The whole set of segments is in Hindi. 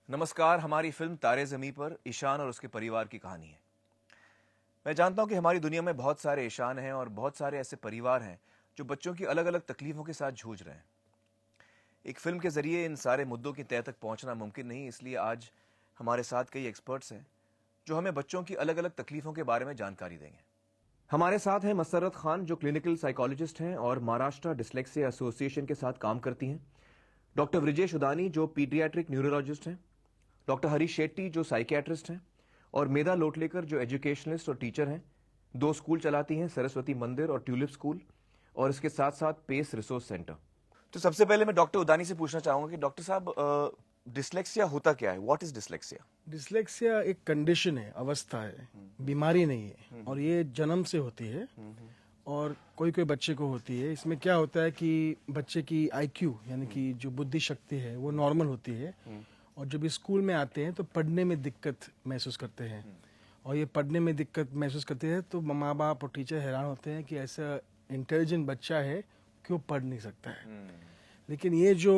नमस्कार। हमारी फिल्म तारे ज़मीं पर ईशान और उसके परिवार की कहानी है। मैं जानता हूं कि हमारी दुनिया में बहुत सारे ईशान हैं और बहुत सारे ऐसे परिवार हैं जो बच्चों की अलग अलग तकलीफों के साथ जूझ रहे हैं। एक फिल्म के जरिए इन सारे मुद्दों की तह तक पहुंचना मुमकिन नहीं, इसलिए आज हमारे साथ कई एक्सपर्ट्स हैं जो हमें बच्चों की अलग अलग तकलीफों के बारे में जानकारी देंगे। हमारे साथ हैं मसरत खान, जो क्लिनिकल साइकोलॉजिस्ट हैं और महाराष्ट्र डिसलेक्सिया एसोसिएशन के साथ काम करती हैं। डॉक्टर ब्रिजेश उदानी, जो पीडियाट्रिक न्यूरोलॉजिस्ट हैं। डॉक्टर हरीश शेट्टी, जो साइकियाट्रिस्ट हैं। और मेधा लोटलेकर, जो एजुकेशनिस्ट और टीचर हैं। 2 स्कूल चलाती हैं, सरस्वती मंदिर और ट्यूलिप स्कूल, और इसके साथ साथ पेस रिसोर्स सेंटर। तो सबसे पहले मैं डॉक्टर उदानी से पूछना चाहूंगा कि डॉक्टर साहब, डिसलेक्सिया होता क्या है? What is dyslexia? डिसलेक्सिया एक कंडीशन है, अवस्था है, बीमारी नहीं है और ये जन्म से होती है और कोई कोई बच्चे को होती है। इसमें क्या होता है कि बच्चे की आईक्यू यानी कि जो बुद्धि शक्ति है वो नॉर्मल होती है और जब स्कूल में आते हैं तो पढ़ने में दिक्कत महसूस करते हैं और ये पढ़ने में दिक्कत महसूस करते हैं तो माँ बाप और टीचर हैरान होते हैं कि ऐसा इंटेलिजेंट बच्चा है क्यों पढ़ नहीं सकता है। लेकिन ये जो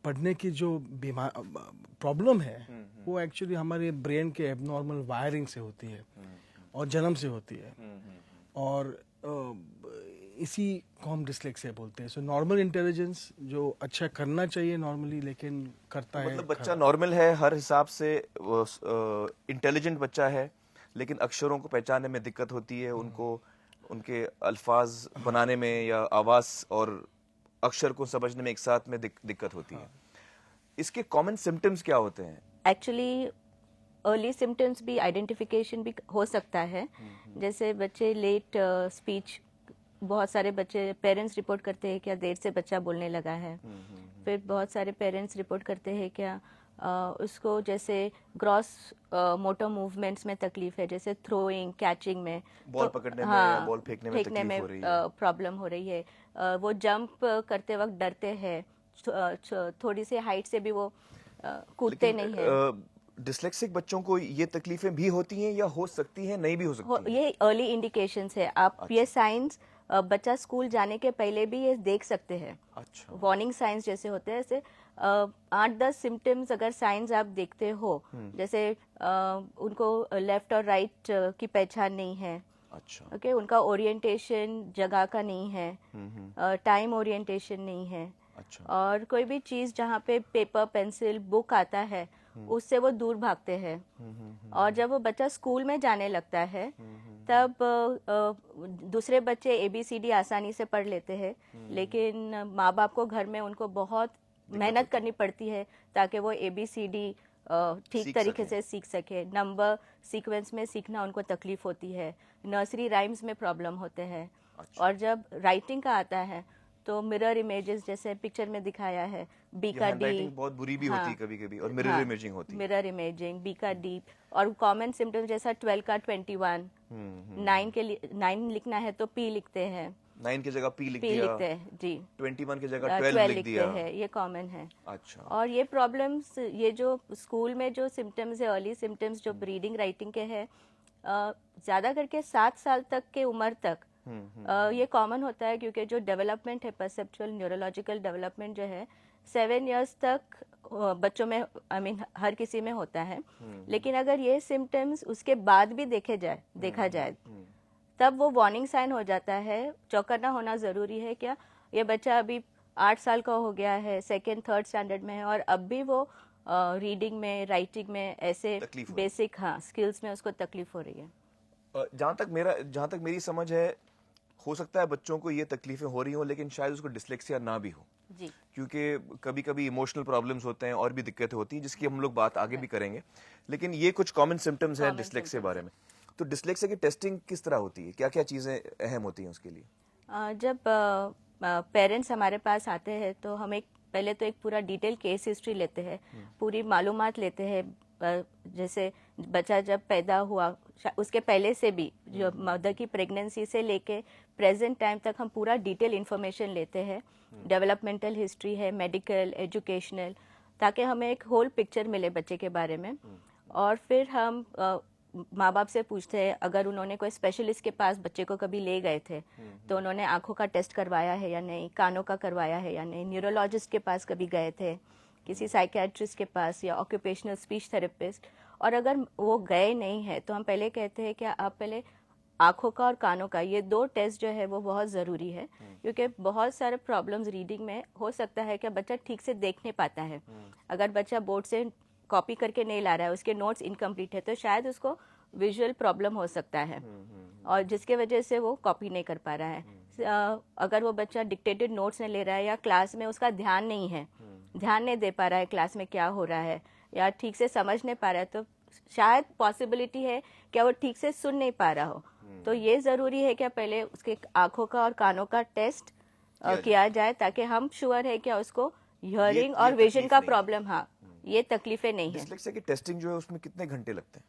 पढ़ने की जो बीमार प्रॉब्लम है वो एक्चुअली हमारे ब्रेन के एबनॉर्मल वायरिंग से होती है और जन्म से होती है और इसी को हम डिसलेक्सिया बोलते हैं। सो नॉर्मल इंटेलिजेंस जो अच्छा करना चाहिए नॉर्मली लेकिन करता है, मतलब बच्चा नॉर्मल है, हर हिसाब से इंटेलिजेंट बच्चा है, लेकिन अक्षरों को पहचानने में दिक्कत होती है, उनको उनके अल्फाज बनाने में या आवाज और अक्षर को समझने में एक साथ में दिक्कत होती है। इसके कॉमन सिम्टम्स क्या होते हैं? एक्चुअली अर्ली सिम्टम्स भी आइडेंटिफिकेशन भी हो सकता है। जैसे बच्चे लेट स्पीच, बहुत सारे बच्चे पेरेंट्स रिपोर्ट करते हैं क्या देर से बच्चा बोलने लगा है। फिर बहुत सारे पेरेंट्स रिपोर्ट करते हैं क्या उसको जैसे ग्रॉस मोटर मूवमेंट्स में तकलीफ है, जैसे थ्रोइंग, कैचिंग में, बॉल पकड़ने में या बॉल फेंकने में तकलीफ हो रही है, प्रॉब्लम हो रही है। वो जंप करते वक्त डरते हैं, थोड़ी सी हाइट से भी वो कूदते नहीं है। डिसलेक्सिक बच्चों को ये तकलीफें भी होती हैं या हो सकती हैं, नहीं भी हो सकती हैं? ये अर्ली इंडिकेशंस है। आप अच्छा। ये साइंस बच्चा स्कूल जाने के पहले भी ये देख सकते हैं। अच्छा। वार्निंग साइंस जैसे होते हैं, ऐसे 8-10 सिम्टम्स अगर साइंस आप देखते हो, जैसे उनको लेफ्ट और राइट की पहचान नहीं है। अच्छा। ओके, उनका ओरिएंटेशन जगह का नहीं है, टाइम ओरिएंटेशन नहीं है। अच्छा। और कोई भी चीज जहाँ पे पेपर, पेंसिल, बुक आता है उससे वो दूर भागते हैं। और जब वो बच्चा स्कूल में जाने लगता है तब दूसरे बच्चे ABCD आसानी से पढ़ लेते हैं, लेकिन माँ बाप को घर में उनको बहुत मेहनत करनी पड़ती है ताकि वो ABCD ठीक तरीके से सीख सके। नंबर सीक्वेंस में सीखना उनको तकलीफ होती है, नर्सरी राइम्स में प्रॉब्लम होते हैं। और जब राइटिंग का आता है तो मिरर इमेजेस जैसे पिक्चर में दिखाया है, बी का डी, बहुत बुरी भी होती है कभी-कभी, और मिरर इमेजिंग होती है। मिरर इमेजिंग, बी का डी, और कॉमन सिम्टम्स जैसा 12 का 21, 9 के लिए 9 लिखना है तो P लिखते हैं, 9 की जगह P लिख P दिया, लिखते हैं जी, 21 की जगह 12 लिख लिखते दिया। हैं, ये कॉमन है। अच्छा। और ये प्रॉब्लम्स, ये जो स्कूल में जो सिम्टम्स है, अर्ली सिम्टम्स जो रीडिंग राइटिंग के हैं, ज्यादा करके 7 साल तक के उम्र तक ये कॉमन होता है, क्योंकि जो डेवलपमेंट है, परसेप्चुअल न्यूरोलॉजिकल डेवलपमेंट जो है 7 इयर्स तक बच्चों में, हर किसी में होता है। लेकिन अगर ये सिम्टम्स उसके बाद भी देखा जाए तब वो वार्निंग साइन हो जाता है। चौकन्ना होना जरूरी है, क्या ये बच्चा अभी 8 साल का हो गया है, 2nd 3rd स्टैंडर्ड में है और अब भी वो रीडिंग में, राइटिंग में, ऐसे बेसिक स्किल्स में उसको तकलीफ हो रही है। जहां तक मेरी समझ है, हो सकता है बच्चों को ये तकलीफें हो रही हो, लेकिन शायद उसको डिसलेक्सिया ना भी हो जी, क्योंकि कभी कभी इमोशनल प्रॉब्लम्स होते हैं और भी दिक्कतें होती हैं, जिसकी हम लोग बात आगे भी करेंगे। लेकिन ये कुछ कॉमन सिम्टम्स हैं डिसलेक्सिया बारे में। तो डिसलेक्सिया की टेस्टिंग किस तरह होती है? क्या क्या चीजें अहम होती हैं उसके लिए? जब पेरेंट्स हमारे पास आते हैं तो हम पहले तो एक पूरा डिटेल केस हिस्ट्री लेते हैं, पूरी मालूमात लेते हैं। जैसे बच्चा जब पैदा हुआ उसके पहले से भी, जो मदर की प्रेगनेंसी से लेके प्रेजेंट टाइम तक हम पूरा डिटेल इन्फॉर्मेशन लेते हैं। डेवलपमेंटल हिस्ट्री है, मेडिकल, एजुकेशनल, ताकि हमें एक होल पिक्चर मिले बच्चे के बारे में। और फिर हम माँ बाप से पूछते हैं, अगर उन्होंने कोई स्पेशलिस्ट के पास बच्चे को कभी ले गए थे तो उन्होंने आंखों का टेस्ट करवाया है या नहीं, कानों का करवाया है या नहीं, न्यूरोलॉजिस्ट के पास कभी गए थे, किसी साइकियाट्रिस्ट के पास या ऑक्यूपेशनल स्पीच थेरेपिस्ट, और अगर वो गए नहीं है तो हम पहले कहते हैं कि आप पहले आँखों का और कानों का, ये 2 टेस्ट जो है वो बहुत ज़रूरी है, क्योंकि बहुत सारे प्रॉब्लम्स रीडिंग में हो सकता है कि बच्चा ठीक से देख नहीं पाता है। अगर बच्चा बोर्ड से कॉपी करके नहीं ला रहा है, उसके नोट्स इनकम्प्लीट है, तो शायद उसको विजुअल प्रॉब्लम हो सकता है और जिसके वजह से वो कॉपी नहीं कर पा रहा है। अगर वो बच्चा डिक्टेटेड नोट्स नहीं ले रहा है या क्लास में उसका ध्यान नहीं है, ध्यान नहीं दे पा रहा है क्लास में क्या हो रहा है, या ठीक से समझ नहीं पा रहा है, तो शायद पॉसिबिलिटी है कि वो ठीक से सुन नहीं पा रहा हो। तो ये ज़रूरी है कि पहले उसके आँखों का और कानों का टेस्ट किया जाए, ताकि हम श्योर है कि उसको हियरिंग और विजन का प्रॉब्लम, हाँ, ये तकलीफें नहीं है। डिस्लेक्सिया की टेस्टिंग जो है उसमें कितने घंटे लगते हैं?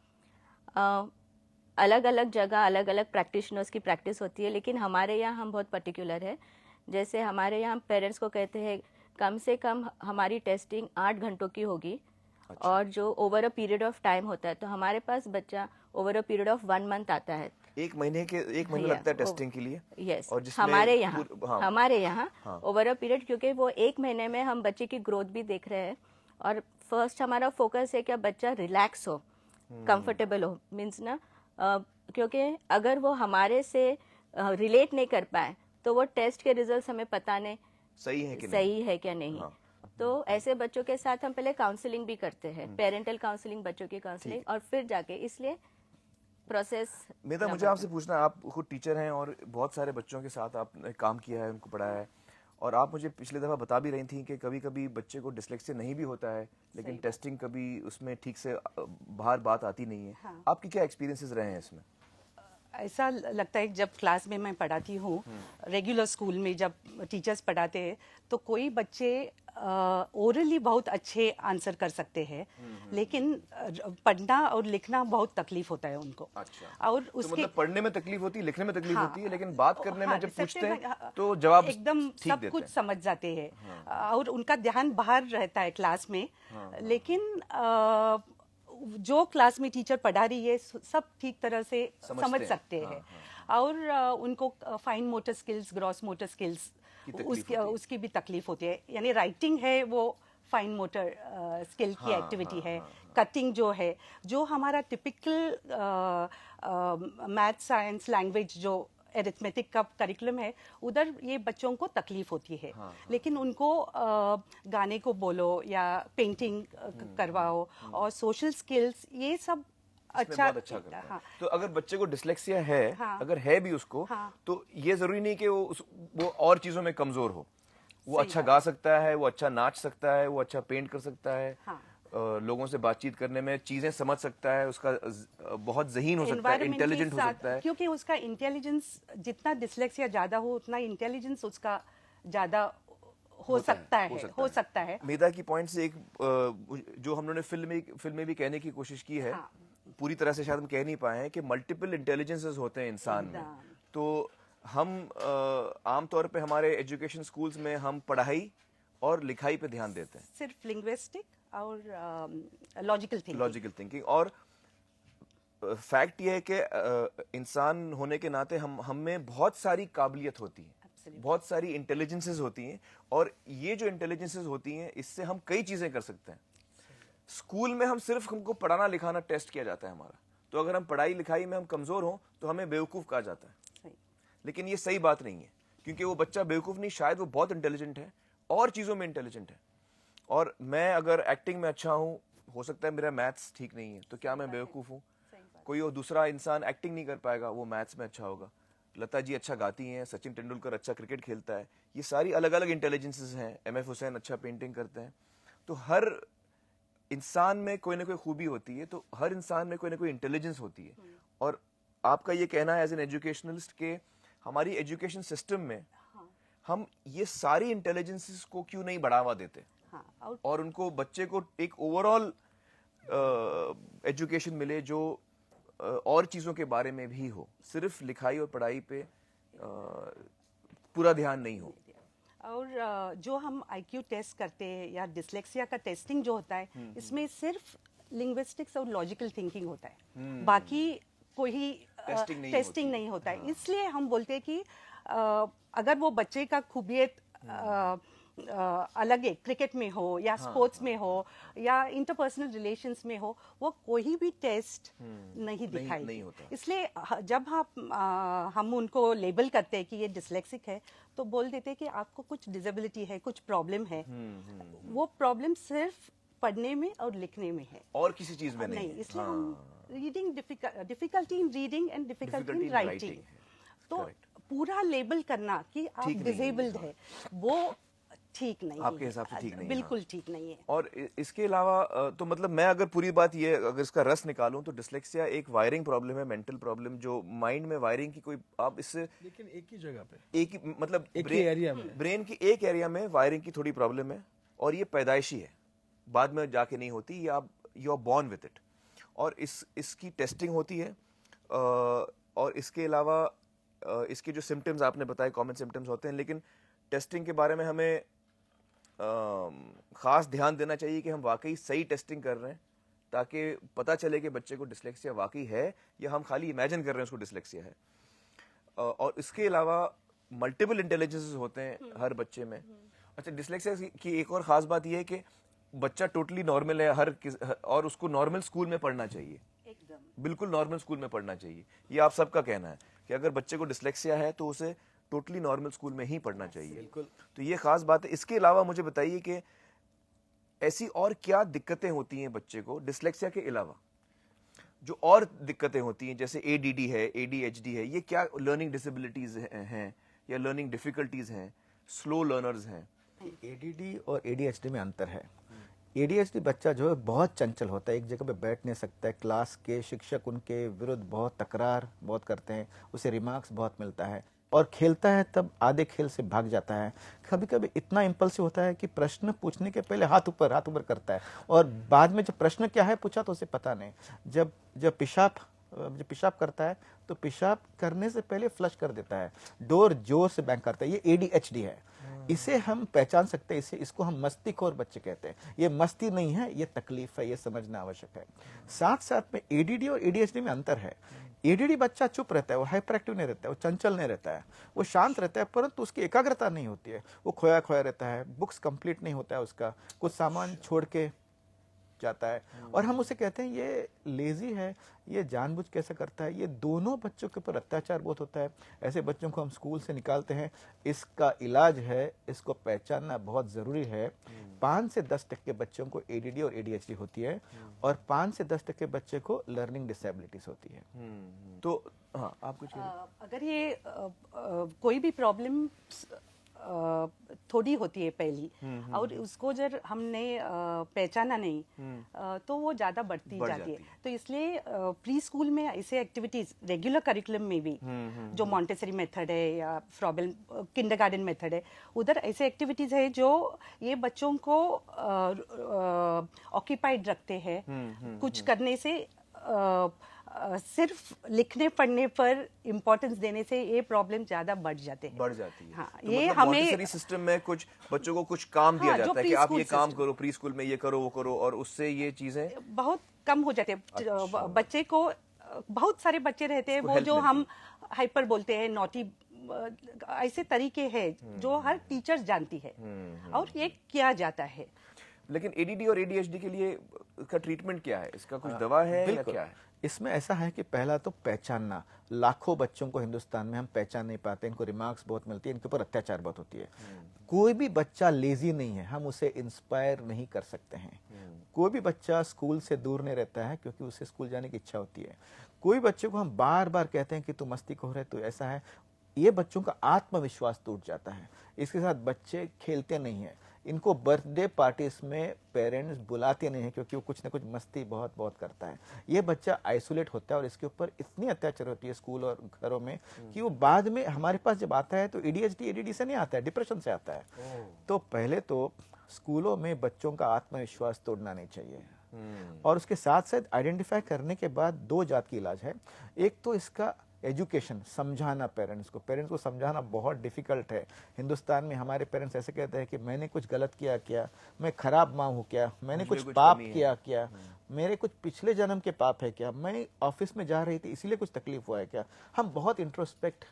अलग अलग जगह अलग अलग प्रैक्टिशनर्स की प्रैक्टिस होती है, लेकिन हमारे यहाँ हम बहुत पर्टिकुलर है। जैसे हमारे यहाँ पेरेंट्स को कहते हैं कम से कम हमारी टेस्टिंग 8 घंटों की होगी। अच्छा। और जो over a period of time होता है, तो हमारे पास बच्चा over a period of 1 month आता है। एक महीने लगता है टेस्टिंग के लिए? यस, और हमारे यहाँ ओवर अ पीरियड, क्योंकि वो 1 महीने में हम बच्चे की ग्रोथ भी देख रहे हैं। और फर्स्ट हमारा फोकस है कि बच्चा रिलैक्स हो, कंफर्टेबल हो, मीन्स ना, क्योंकि अगर वो हमारे से रिलेट नहीं कर पाए तो वो टेस्ट के रिजल्ट हमें पता नहीं सही है क्या नहीं। तो ऐसे बच्चों के साथ हम पहले काउंसलिंग भी करते हैं, पेरेंटल काउंसलिंग, बच्चों की काउंसलिंग, और फिर जाके, इसलिए प्रोसेस। मेरा मुझे आपसे पूछना है, आप खुद टीचर हैं और बहुत सारे बच्चों के साथ आपने काम किया है, उनको पढ़ाया है, और आप मुझे पिछली दफ़ा बता भी रही थी कि कभी कभी बच्चे को डिस्लेक्सिया नहीं भी होता है, लेकिन टेस्टिंग कभी उसमें ठीक से बाहर बात आती नहीं है। हाँ। आपके क्या एक्सपीरियंसेस रहे हैं इसमें? ऐसा लगता है जब क्लास में मैं पढ़ाती हूँ, रेगुलर स्कूल में जब टीचर्स पढ़ाते हैं, तो कोई बच्चे ओरली बहुत अच्छे आंसर कर सकते हैं, लेकिन पढ़ना और लिखना बहुत तकलीफ होता है उनको। अच्छा। और तो उसके मतलब पढ़ने में तकलीफ होती है, लिखने में तकलीफ होती है, लेकिन बात करने में जब पूछते हैं तो जवाब एकदम सब कुछ समझ जाते हैं। और उनका ध्यान बाहर रहता है क्लास में। लेकिन जो क्लास में टीचर पढ़ा रही है सब ठीक तरह से समझ सकते हैं। और उनको fine motor skills, gross motor skills, उसकी भी तकलीफ होती है। यानी राइटिंग है वो फाइन मोटर स्किल की एक्टिविटी है। कटिंग जो है, जो हमारा टिपिकल मैथ, साइंस, लैंग्वेज जो एरिथमेटिक का करिकुलम है, उधर ये बच्चों को तकलीफ होती है। लेकिन उनको गाने को बोलो या पेंटिंग करवाओ और सोशल स्किल्स, ये सब अच्छा करता है। तो अगर बच्चे को डिस्लेक्सिया है, अगर है भी उसको, तो ये जरूरी नहीं कि वो और चीजों में कमजोर हो। वो अच्छा गा सकता है, वो अच्छा नाच सकता है, वो अच्छा पेंट कर सकता है, लोगों से बातचीत करने में चीजें समझ सकता है, उसका बहुत ज़हीन हो सकता है, इंटेलिजेंट हो सकता है। क्योंकि उसका इंटेलिजेंस, जितना डिस्लेक्सिया ज्यादा हो उतना इंटेलिजेंस उसका ज्यादा हो सकता है। मेधा की पॉइंट से एक जो हम लोगों ने फिल्म में भी कहने की कोशिश की है, पूरी तरह से शायद हम कह नहीं पाए हैं कि मल्टीपल इंटेलिजेंसेस होते हैं इंसान में। तो हम आमतौर पे हमारे एजुकेशन स्कूल्स में हम पढ़ाई और लिखाई पे ध्यान देते हैं, सिर्फ लिंग्विस्टिक और लॉजिकल थिंकिंग। और फैक्ट ये है कि इंसान होने के नाते हम में बहुत सारी काबिलियत होती है, बहुत सारी इंटेलिजेंसेस होती हैं, और ये जो इंटेलिजेंसेस होती हैं इससे हम कई चीजें कर सकते हैं। स्कूल में हमको पढ़ाना लिखाना टेस्ट किया जाता है हमारा, तो अगर हम पढ़ाई लिखाई में हम कमजोर हों तो हमें बेवकूफ कहा जाता है। लेकिन ये सही बात नहीं है, क्योंकि वो बच्चा बेवकूफ नहीं, शायद वो बहुत इंटेलिजेंट है और चीजों में इंटेलिजेंट है। और मैं अगर एक्टिंग में अच्छा हूँ, हो सकता है मेरा मैथ्स ठीक नहीं है, तो क्या मैं बेवकूफ हूँ? कोई और दूसरा इंसान एक्टिंग नहीं कर पाएगा, वो मैथ्स में अच्छा होगा। लता जी अच्छा गाती हैं, सचिन तेंदुलकर अच्छा क्रिकेट खेलता है, ये सारी अलग अलग इंटेलिजेंसेस हैं। MF हुसैन अच्छा पेंटिंग करते हैं। तो हर इंसान में कोई ना कोई खूबी होती है, तो हर इंसान में कोई ना कोई इंटेलिजेंस होती है। और आपका ये कहना है एज एन एजुकेशनलिस्ट के हमारी एजुकेशन सिस्टम में हम ये सारी इंटेलिजेंसेस को क्यों नहीं बढ़ावा देते, और उनको बच्चे को एक ओवरऑल एजुकेशन मिले जो और चीजों के बारे में भी हो, सिर्फ लिखाई और पढ़ाई पे पूरा ध्यान नहीं हो। और जो हम IQ टेस्ट करते हैं या डिस्लेक्सिया का टेस्टिंग जो होता है, इसमें सिर्फ लिंग्विस्टिक्स और लॉजिकल थिंकिंग होता है, बाकी कोई टेस्टिंग नहीं होता है। इसलिए हम बोलते हैं कि अगर वो बच्चे का खूबियत अलग एक क्रिकेट में हो या स्पोर्ट्स में हो या इंटरपर्सनल रिलेशंस में हो, वो कोई भी टेस्ट नहीं दिखाई। नहीं होता। इसलिए जब हम उनको लेबल करते हैं कि ये डिसलेक्सिक है, तो बोल देते हैं कि आपको कुछ डिसेबिलिटी है, कुछ प्रॉब्लम है। वो प्रॉब्लम सिर्फ पढ़ने में और लिखने में है, और किसी चीज में नहीं है। इसलिए हम reading difficulty in reading and difficulty in writing, तो पूरा लेबल करना कि आप ठीक नहीं है, डिसेबल्ड है, वो ठीक नहीं आपके है, हिसाब से ठीक नहीं है, बिल्कुल ठीक नहीं है। और इसके अलावा तो मतलब मैं अगर पूरी बात ये अगर इसका रस निकालूं तो डिसलेक्सिया एक वायरिंग प्रॉब्लम है, मेंटल प्रॉब्लम, जो माइंड में वायरिंग की कोई आप इससे लेकिन एक ही जगह पे, एक ही मतलब एक ही एरिया में, ब्रेन की एक एरिया में वायरिंग की थोड़ी प्रॉब्लम है, और ये पैदाइशी है, बाद में जाके नहीं होती, ये आप you are born with it. और इसकी टेस्टिंग होती है, और इसके अलावा इसके जो सिम्टम्स आपने बताए कॉमन सिम्टम्स होते हैं, लेकिन टेस्टिंग के बारे में हमें खास ध्यान देना चाहिए कि हम वाकई सही टेस्टिंग कर रहे हैं, ताकि पता चले कि बच्चे को डिसलेक्सिया वाकई है या हम खाली इमेजिन कर रहे हैं उसको डिसलेक्सिया है। और इसके अलावा मल्टीपल इंटेलिजेंसेस होते हैं हर बच्चे में। अच्छा, डिसलेक्सिया की एक और ख़ास बात यह है कि बच्चा टोटली नॉर्मल है और उसको नॉर्मल स्कूल में पढ़ना चाहिए, एकदम बिल्कुल नॉर्मल स्कूल में पढ़ना चाहिए। ये आप सबका कहना है कि अगर बच्चे को डिसलेक्सिया है तो उसे टोटली नॉर्मल स्कूल में ही पढ़ना चाहिए। बिल्कुल। तो ये खास बात है। इसके अलावा मुझे बताइए कि ऐसी और क्या दिक्कतें होती हैं बच्चे को डिसलेक्सिया के अलावा, जो और दिक्कतें होती हैं, जैसे ADD है, ADHD है, ये क्या लर्निंग डिसेबिलिटीज हैं या लर्निंग डिफिकल्टीज हैं, स्लो लर्नर्स हैं? ADD और ADHD में अंतर है। ADHD बच्चा जो है बहुत चंचल होता है, एक जगह पे बैठ नहीं सकता है, क्लास के शिक्षक उनके विरुद्ध बहुत तकरार बहुत करते हैं, उसे रिमार्क्स बहुत मिलता है, और खेलता है तब आधे खेल से भाग जाता है। कभी कभी इतना इम्पल्सिव होता है कि प्रश्न पूछने के पहले हाथ ऊपर करता है, और बाद में जब प्रश्न क्या है पूछा तो उसे पता नहीं। जब पेशाब करता है तो पेशाब करने से पहले फ्लश कर देता है, डोर जोर से बैंग करता है। ये ADHD है, इसे हम पहचान सकते हैं, इसको हम मस्तीखोर बच्चे कहते हैं। ये मस्ती नहीं है, ये तकलीफ है, ये समझना आवश्यक है। साथ साथ में ADD और ADHD में अंतर है। ADD बच्चा चुप रहता है, वो हाइपर एक्टिव नहीं रहता है, वो चंचल नहीं रहता है, वो शांत रहता है, परंतु उसकी एकाग्रता नहीं होती है, वो खोया खोया रहता है, बुक्स कंप्लीट नहीं होता है उसका, कुछ सामान छोड़ के जाता है, और हम उसे कहते हैं ये लेजी है, ये जानबूझ कैसे करता है। ये दोनों बच्चों के ऊपर अत्याचार बहुत होता है। ऐसे बच्चों को हम स्कूल से निकालते हैं। इसका इलाज है, इसको पहचानना बहुत ज़रूरी है। 5 से 10% बच्चों को ADD और ADHD होती है, और 5 से 10% बच्चे को लर्निंग डिसेबिलिटीज होती है। तो हाँ, आप कुछ अगर ये कोई भी प्रॉब्लम थोड़ी होती है पहली, और उसको जब हमने पहचाना नहीं तो वो ज़्यादा बढ़ती जाती है। तो इसलिए प्री स्कूल में ऐसे एक्टिविटीज़ रेगुलर करिकुलम में भी, जो मॉन्टेसरी मेथड है या फ्रॉबेल किंडरगार्टन मेथड है, उधर ऐसे एक्टिविटीज़ है जो ये बच्चों को ऑक्यूपाइड रखते हैं। कुछ करने से सिर्फ लिखने पढ़ने पर इम्पोर्टेंस देने से ये प्रॉब्लम ज्यादा बढ़ जाती है। हाँ, तो ये मतलब हमें मॉन्टेसरी सिस्टम में कुछ बच्चों को कुछ काम दिया जाता है कि आप ये काम करो, प्री स्कूल में ये करो वो करो, और उससे ये चीजें बहुत कम हो जाते हैं। अच्छा। बच्चे को, बहुत सारे बच्चे रहते हैं वो जो हम हाइपर बोलते हैं, नॉटी, ऐसे तरीके हैं जो हर टीचर जानती है और ये किया जाता है। लेकिन ADD और ADHD के लिए इसका ट्रीटमेंट क्या है? इसका कुछ दवा है या क्या है? इसमें ऐसा है कि पहला तो पहचानना। लाखों बच्चों को हिंदुस्तान में हम पहचान नहीं पाते, इनको रिमार्क्स बहुत मिलती है, इनके ऊपर अत्याचार बहुत होती है। कोई भी बच्चा लेजी नहीं है, हम उसे इंस्पायर नहीं कर सकते हैं। कोई भी बच्चा स्कूल से दूर नहीं रहता है क्योंकि उसे स्कूल जाने की इच्छा होती है। कोई बच्चे को हम बार बार कहते हैं कि तू मस्तीखोर है, तू ऐसा है, ये बच्चों का आत्मविश्वास टूट जाता है। इसके साथ बच्चे खेलते नहीं हैं, इनको बर्थडे पार्टीज में पेरेंट्स बुलाते नहीं हैं क्योंकि वो कुछ ना कुछ मस्ती बहुत बहुत करता है। ये बच्चा आइसोलेट होता है और इसके ऊपर इतनी अत्याचार होती है स्कूल और घरों में कि वो बाद में हमारे पास जब आता है तो ADHD ADD से नहीं आता है, डिप्रेशन से आता है। तो पहले तो स्कूलों में बच्चों का आत्मविश्वास तोड़ना नहीं चाहिए, और उसके साथ साथ आइडेंटिफाई करने के बाद 2 जात की इलाज है। एक तो इसका एजुकेशन, समझाना पेरेंट्स को समझाना बहुत डिफिकल्ट है। हिंदुस्तान में हमारे पेरेंट्स ऐसे कहते हैं कि मैंने कुछ गलत किया, मैं खराब माँ हूँ क्या, मैंने कुछ पाप किया, मेरे कुछ पिछले जन्म के पाप है क्या, मैं ऑफिस में जा रही थी इसीलिए कुछ तकलीफ हुआ है क्या। हम बहुत इंट्रोस्पेक्ट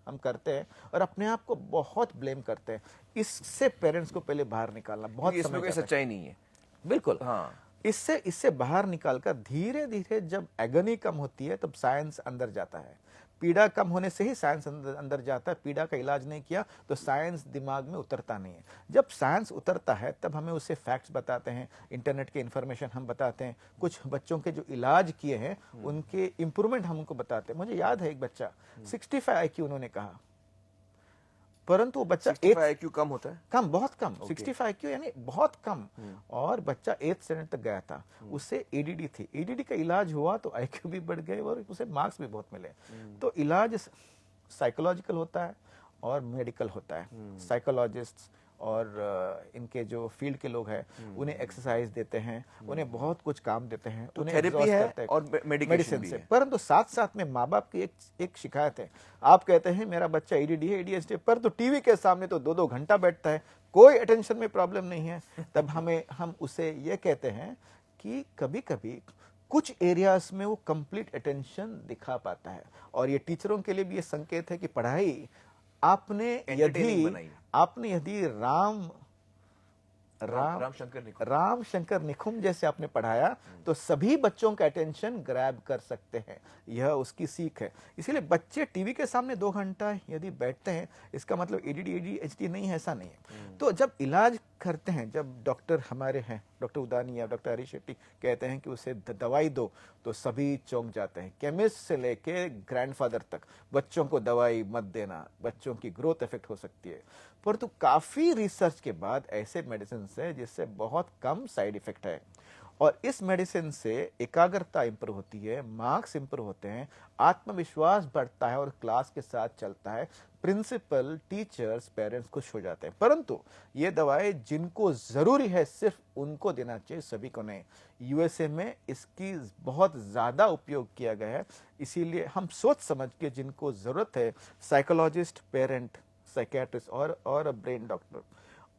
हम करते हैं और अपने आप को बहुत ब्लेम करते हैं। इससे पेरेंट्स को पहले बाहर निकालना बहुत क्योंकि इसमें समय कोई जाता है। सच्चाई नहीं है। बिल्कुल। हाँ। इससे बाहर निकालकर धीरे धीरे जब एगनी कम होती है तब साइंस अंदर जाता है। पीड़ा कम होने से ही साइंस अंदर जाता है। पीड़ा का इलाज नहीं किया तो साइंस दिमाग में उतरता नहीं है। जब साइंस उतरता है तब हमें उसे फैक्ट्स बताते हैं, इंटरनेट के इंफॉर्मेशन हम बताते हैं, कुछ बच्चों के जो इलाज किए हैं उनके इंप्रूवमेंट हम उनको बताते हैं। मुझे याद है एक बच्चा 65 IQ उन्होंने कहा, परंतु वो बच्चा 65 IQ कम होता है? कम, बहुत कम। 65 IQ यानी बहुत कम। और बच्चा 8th स्टैंडर्ड तक गया था। उससे ADD थी। ADD का इलाज हुआ तो IQ भी बढ़ गए और उसे मार्क्स भी बहुत मिले। तो इलाज साइकोलॉजिकल होता है और मेडिकल होता है। साइकोलॉजिस्ट और इनके जो फील्ड के लोग हैं उन्हें एक्सरसाइज देते हैं, उन्हें बहुत कुछ काम देते हैं, तो उन्हें थेरेपी exhaust है करते हैं और मेडिकेशन भी से। है। परंतु साथ साथ में माँ बाप की एक शिकायत है। आप कहते हैं मेरा बच्चा ADD है, ADHD है, पर तो टीवी के सामने तो 2-2 घंटा बैठता है, कोई अटेंशन में प्रॉब्लम नहीं है। तब हम उसे ये कहते हैं कि कभी कभी कुछ एरियाज में वो कंप्लीट अटेंशन दिखा पाता है। और ये टीचरों के लिए भी ये संकेत है कि पढ़ाई आपने Entertaining बनाई। यदि राम शंकर निखुम जैसे आपने पढ़ाया तो सभी बच्चों का अटेंशन ग्रैब कर सकते हैं। यह उसकी सीख है। इसीलिए बच्चे टीवी के सामने 2 घंटा यदि बैठते हैं इसका मतलब ADD ADHD नहीं है, ऐसा नहीं है। तो जब इलाज करते हैं, जब डॉक्टर हमारे हैं, डॉक्टर उदानी या डॉक्टर हरीश शेट्टी कहते हैं कि उसे दवाई दो तो सभी चौंक जाते हैं। केमिस्ट से लेके ग्रैंडफादर तक बच्चों को दवाई मत देना, बच्चों की ग्रोथ इफेक्ट हो सकती है। परंतु काफी रिसर्च के बाद ऐसे मेडिसिन है जिससे बहुत कम साइड इफेक्ट है और इस मेडिसिन से एकाग्रता इंप्रूव होती है, मार्क्स इंप्रूव होते हैं, आत्मविश्वास बढ़ता है और क्लास के साथ चलता है। प्रिंसिपल, टीचर्स, पेरेंट्स खुश हो जाते हैं। परंतु ये दवाएं जिनको जरूरी है सिर्फ उनको देना चाहिए, सभी को नहीं। USA में इसकी बहुत ज्यादा उपयोग किया गया है। इसीलिए हम सोच समझ के जिनको जरूरत है, साइकोलॉजिस्ट, पेरेंट, साइकियाट्रिस्ट और ब्रेन डॉक्टर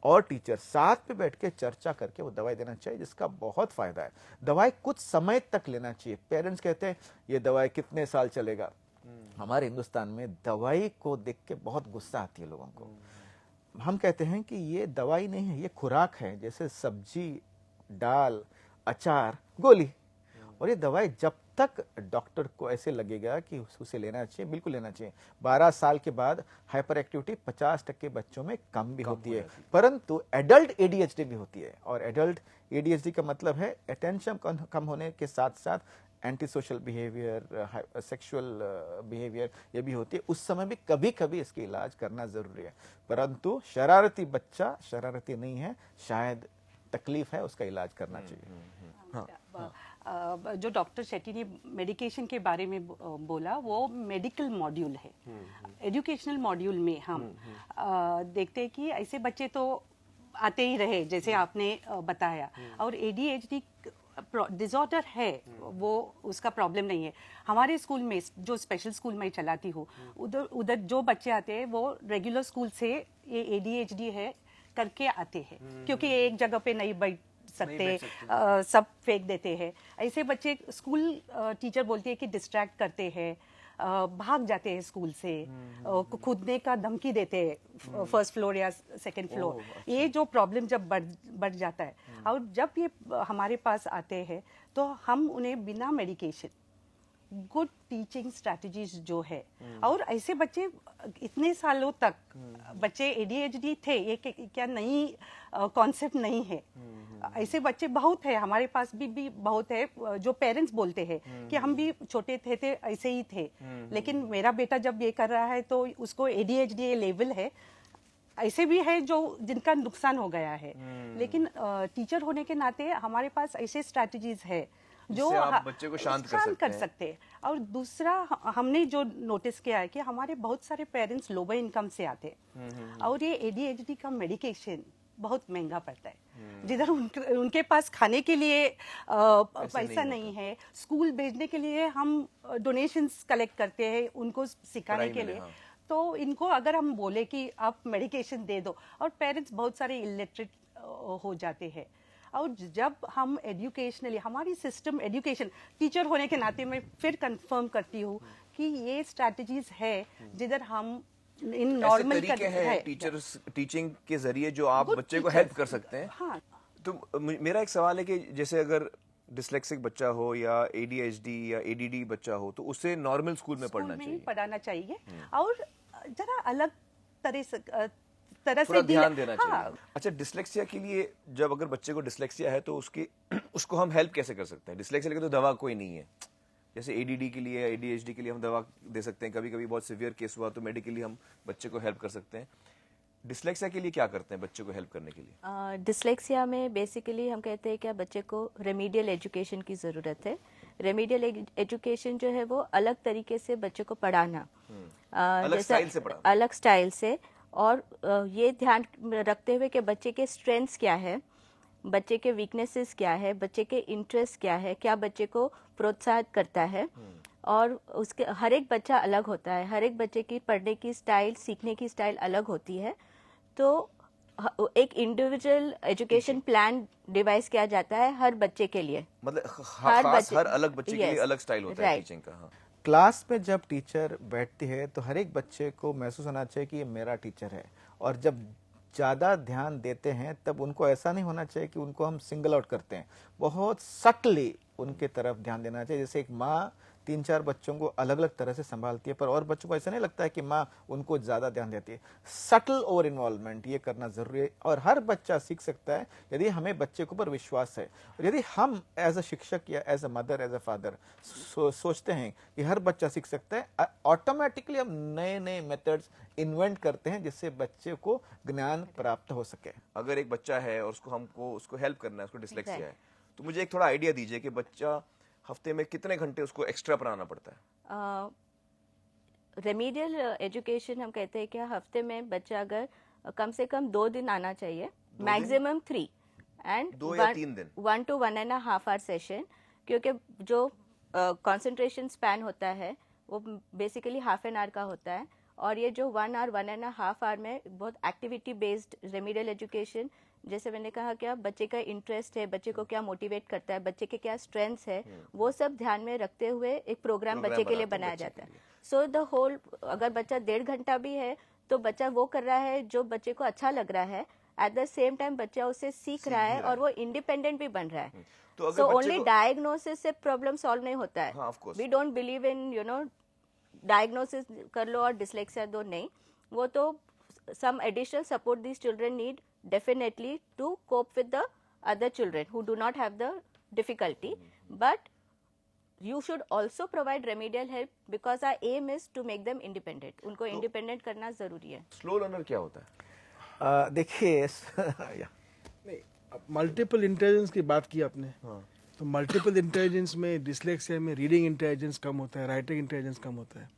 और टीचर साथ में बैठ के चर्चा करके वो दवाई देना चाहिए, जिसका बहुत फायदा है। दवाई कुछ समय तक लेना चाहिए। पेरेंट्स कहते हैं ये दवाई कितने साल चलेगा। हमारे हिंदुस्तान में दवाई को देख के बहुत गुस्सा आती है लोगों को। हम कहते हैं कि ये दवाई नहीं है, ये खुराक है, जैसे सब्जी, दाल, अचार, गोली। और ये दवाई जब तक डॉक्टर को ऐसे लगेगा कि उसे लेना चाहिए, बिल्कुल लेना चाहिए। 12 साल के बाद हाइपर एक्टिविटी 50% बच्चों में कम भी होती है, परंतु एडल्ट ADHD भी होती है। और एडल्ट ADHD का मतलब है अटेंशन कम होने के साथ साथ anti social behaviour, sexual behaviour ये भी होती है। उस समय भी कभी कभी इसका इलाज करना जरूरी है। परंतु शरारती बच्चा शरारती नहीं है, शायद तकलीफ है, उसका इलाज करना चाहिए। जो डॉक्टर शेट्टी ने मेडिकेशन के बारे में बोला वो मेडिकल मॉड्यूल है। एजुकेशनल मॉड्यूल में हम देखते हैं कि ऐसे बच्चे तो आते ही रहे जैसे आपने बताया, और ADHD डिसऑर्डर है, वो उसका प्रॉब्लम नहीं है। हमारे स्कूल में जो स्पेशल स्कूल मैं चलाती हूँ उधर जो बच्चे आते हैं वो रेगुलर स्कूल से ये ADHD है करके आते हैं, क्योंकि एक जगह पे नहीं बैठ सकते, सब फेंक देते हैं। ऐसे बच्चे स्कूल टीचर बोलती है कि डिस्ट्रैक्ट करते हैं, भाग जाते हैं स्कूल से, कूदने का धमकी देते हैं फर्स्ट फ्लोर या सेकंड फ्लोर। ये जो प्रॉब्लम जब बढ़ जाता है, और जब ये हमारे पास आते हैं तो हम उन्हें बिना मेडिकेशन गुड टीचिंग स्ट्रैटेजीज जो है, और ऐसे बच्चे इतने सालों तक बच्चे ADHD थे, ये क्या नई कॉन्सेप्ट नहीं है। ऐसे बच्चे बहुत है हमारे पास भी बहुत है, जो पेरेंट्स बोलते हैं कि हम भी छोटे थे ऐसे ही थे, लेकिन मेरा बेटा जब ये कर रहा है तो उसको ADHD लेवल है। ऐसे भी है जो जिनका नुकसान हो गया है, लेकिन टीचर होने के नाते हमारे पास ऐसे स्ट्रैटेजीज है जो आप बच्चे को शांत कर सकते हैं। और दूसरा हमने जो नोटिस किया है कि हमारे बहुत सारे पेरेंट्स लोअर इनकम से आते हैं, और ये ADHD का मेडिकेशन बहुत महंगा पड़ता है। जिधर उनके पास खाने के लिए पैसा नहीं है, स्कूल भेजने के लिए हम डोनेशंस कलेक्ट करते हैं उनको सिखाने के लिए, तो इनको अगर हम बोले कि आप मेडिकेशन दे दो, और पेरेंट्स बहुत सारे इलिटरेट हो जाते हैं। और जब हम एजुकेशनली हमारी सिस्टम एजुकेशन टीचर होने के नाते मैं फिर कंफर्म करती हूँ कि ये स्ट्रैटेजीज है जिधर हम इन ऐसे नॉर्मल तरीके हैं टीचर्स टीचिंग के जरिए जो आप Good बच्चे को teachers. हेल्प कर सकते हैं। हाँ, तो मेरा एक सवाल है कि जैसे अगर डिस्लेक्सिक बच्चा हो या एडीएचडी या एडीडी बच्चा हो तो उसे नॉर्मल स्कूल में स्कूल पढ़ना में ही चाहिए, पढ़ाना चाहिए और जरा अलग तरह से थोड़ा ध्यान deal- देना हाँ, चाहिए। अच्छा, डिस्लेक्सिया के लिए जब अगर बच्चे को डिस्लेक्सिया है तो उसको हम हेल्प कैसे कर सकते हैं? डिस्लेक्सिया के लिए तो दवा कोई नहीं है, जैसे एडीडी के लिए या एडीएचडी के लिए हम दवा दे सकते हैं, कभी कभी बहुत सिवियर केस हुआ तो मेडिकली हम बच्चे को हेल्प कर सकते हैं। डिस्लेक्सिया के लिए क्या करते हैं बच्चे को हेल्प करने के लिए? डिस्लेक्सिया में बेसिकली हम कहते हैं कि बच्चे को रेमीडियल एजुकेशन की ज़रूरत है। रेमीडियल एजुकेशन जो है वो अलग तरीके से बच्चे को पढ़ाना, अलग स्टाइल से पढ़ाना। अलग स्टाइल से, और ये ध्यान रखते हुए कि बच्चे के स्ट्रेंथ्स क्या है, बच्चे के वीकनेसेस क्या है, बच्चे के इंटरेस्ट क्या है, क्या बच्चे को प्रोत्साहित करता है। और उसके हर एक बच्चा अलग होता है, हर एक बच्चे की पढ़ने की स्टाइल, सीखने की स्टाइल अलग होती है। तो एक इंडिविजुअल एजुकेशन प्लान डिवाइस किया जाता है हर बच्चे के लिए। मतलब हर हर अलग बच्चे के लिए Yes, अलग स्टाइल होता है right. टीचिंग का। हाँ। क्लास में जब टीचर बैठती है तो हर एक बच्चे को महसूस होना चाहिए कि ये मेरा टीचर है, और जब ज़्यादा ध्यान देते हैं तब उनको ऐसा नहीं होना चाहिए कि उनको हम सिंगल आउट करते हैं, बहुत सटली उनके तरफ ध्यान देना चाहिए। जैसे एक माँ 3-4 बच्चों को अलग अलग तरह से संभालती है, पर और बच्चों को ऐसा नहीं लगता है कि माँ उनको ज़्यादा ध्यान देती है। सटल ओवर इन्वॉल्वमेंट ये करना ज़रूरी है, और हर बच्चा सीख सकता है यदि हमें बच्चे के ऊपर विश्वास है। और यदि हम एज अ शिक्षक या as a mother, as a father सोचते हैं कि हर बच्चा सीख सकता है, ऑटोमेटिकली हम नए नए मेथड्स इन्वेंट करते हैं जिससे बच्चे को ज्ञान प्राप्त हो सके। अगर एक बच्चा है और उसको हेल्प करना है, उसको डिस्लेक्सिया है, तो मुझे एक थोड़ा आइडिया दीजिए कि बच्चा हफ्ते में कितने घंटे उसको एक्स्ट्रा पढ़ाना पड़ता है? रेमीडियल एजुकेशन हम कहते हैं कि हफ्ते में बच्चा अगर कम से कम 2 दिन आना चाहिए, मैक्सिमम 3, एंड 2 या 3 दिन 1 to 1.5 आवर सेशन, क्योंकि जो कंसंट्रेशन स्पैन होता है वो बेसिकली हाफ एन आवर का होता है। और ये जो 1 आवर 1.5 आवर में बहुत एक्टिविटी बेस्ड रेमीडियल एजुकेशन, जैसे मैंने कहा क्या बच्चे का इंटरेस्ट है, बच्चे को क्या मोटिवेट करता है, बच्चे के क्या स्ट्रेंथ्स है, वो सब ध्यान में रखते हुए एक प्रोग्राम बच्चे के लिए बनाया जाता है। सो द होल, अगर बच्चा 1.5 घंटा भी है तो बच्चा वो कर रहा है जो बच्चे को अच्छा लग रहा है, एट द सेम टाइम बच्चा उसे सीख रहा है और वो इंडिपेंडेंट भी बन रहा है। तो अगर सो बच्चे ओनली को- डायग्नोसिस से प्रॉब्लम सॉल्व नहीं होता है। हाँ, of course. We don't believe in diagnosis कर लो और डिस्लेक्सिया दो, नहीं। वो तो some additional support these children need definitely to cope with the other children who do not have the difficulty, but you should also provide remedial help because our aim is to make them independent. उनको independent करना जरूरी है। स्लो लर्नर क्या होता है? देखिए या मल्टीपल इंटेलिजेंस की बात की आपने, तो मल्टीपल इंटेलिजेंस में डिस्लेक्सिया में रीडिंग इंटेलिजेंस कम होता है, राइटिंग इंटेलिजेंस कम होता है।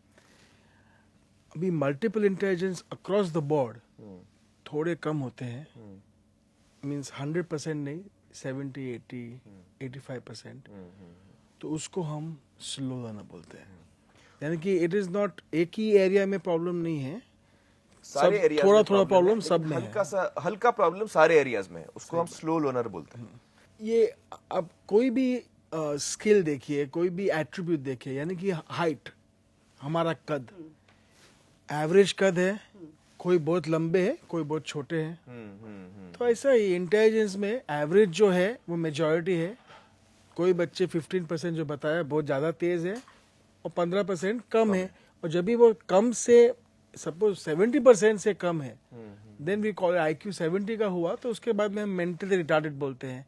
अभी multiple intelligence across the board थोड़े कम होते हैं, मीन्स 100% नहीं, 70, 80, 85%। तो उसको हम स्लो लर्नर बोलते हैं, यानी कि इट इज नॉट एक ही एरिया में प्रॉब्लम नहीं है, सारे सब एरियाज थोड़ा में थोड़ा problem प्रॉब्लम है, सब में लेकिन हल्का प्रॉब्लम सारे एरियाज में है, उसको हम स्लो लर्नर बोलते हैं। ये अब कोई भी स्किल देखिए, कोई भी एट्रीब्यूट देखिए, यानी कि हाइट, हमारा कद, एवरेज कद है, कोई बहुत लंबे है, कोई बहुत छोटे हैं। तो ऐसा ही इंटेलिजेंस में एवरेज जो है वो मेजॉरिटी है। कोई बच्चे 15% जो बताया बहुत ज़्यादा तेज है और 15% कम है, और जब भी वो कम से सपोज 70% से कम है, देन वी कॉल IQ 70 का हुआ तो उसके बाद में हम मेंटली रिटार्डेड बोलते हैं।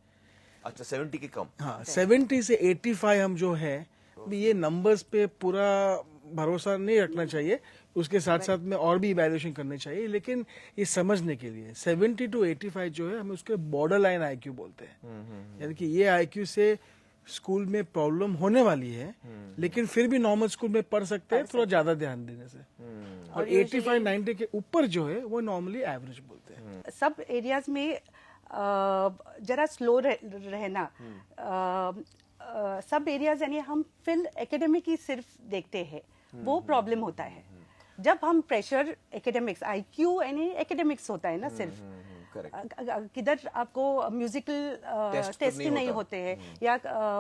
अच्छा, 70 के कम। हाँ, 70 से 85 हम जो है, अभी ये नंबर्स पे पूरा भरोसा नहीं रखना चाहिए, उसके साथ साथ में और भी इवैल्यूएशन करनी चाहिए, लेकिन ये समझने के लिए 70 to 85 जो है हम उसके बॉर्डर लाइन IQ बोलते हैं। यानी कि ये IQ से स्कूल में प्रॉब्लम होने वाली है, लेकिन फिर भी नॉर्मल स्कूल में पढ़ सकते हैं थोड़ा ज्यादा ध्यान देने से। और 85-90 के ऊपर जो है वो नॉर्मली एवरेज बोलते हैं। सब एरियाज में जरा स्लो रहना, सब एरियाज यानी हम फील्ड एकेडमिक ही सिर्फ देखते हैं, वो प्रॉब्लम होता है। जब हम प्रेशर एकेडमिक्स, IQ यानी एकेडमिक्स होता है ना सिर्फ, किधर आपको म्यूजिकल Test टेस्ट नहीं नहीं होता। होते हैं या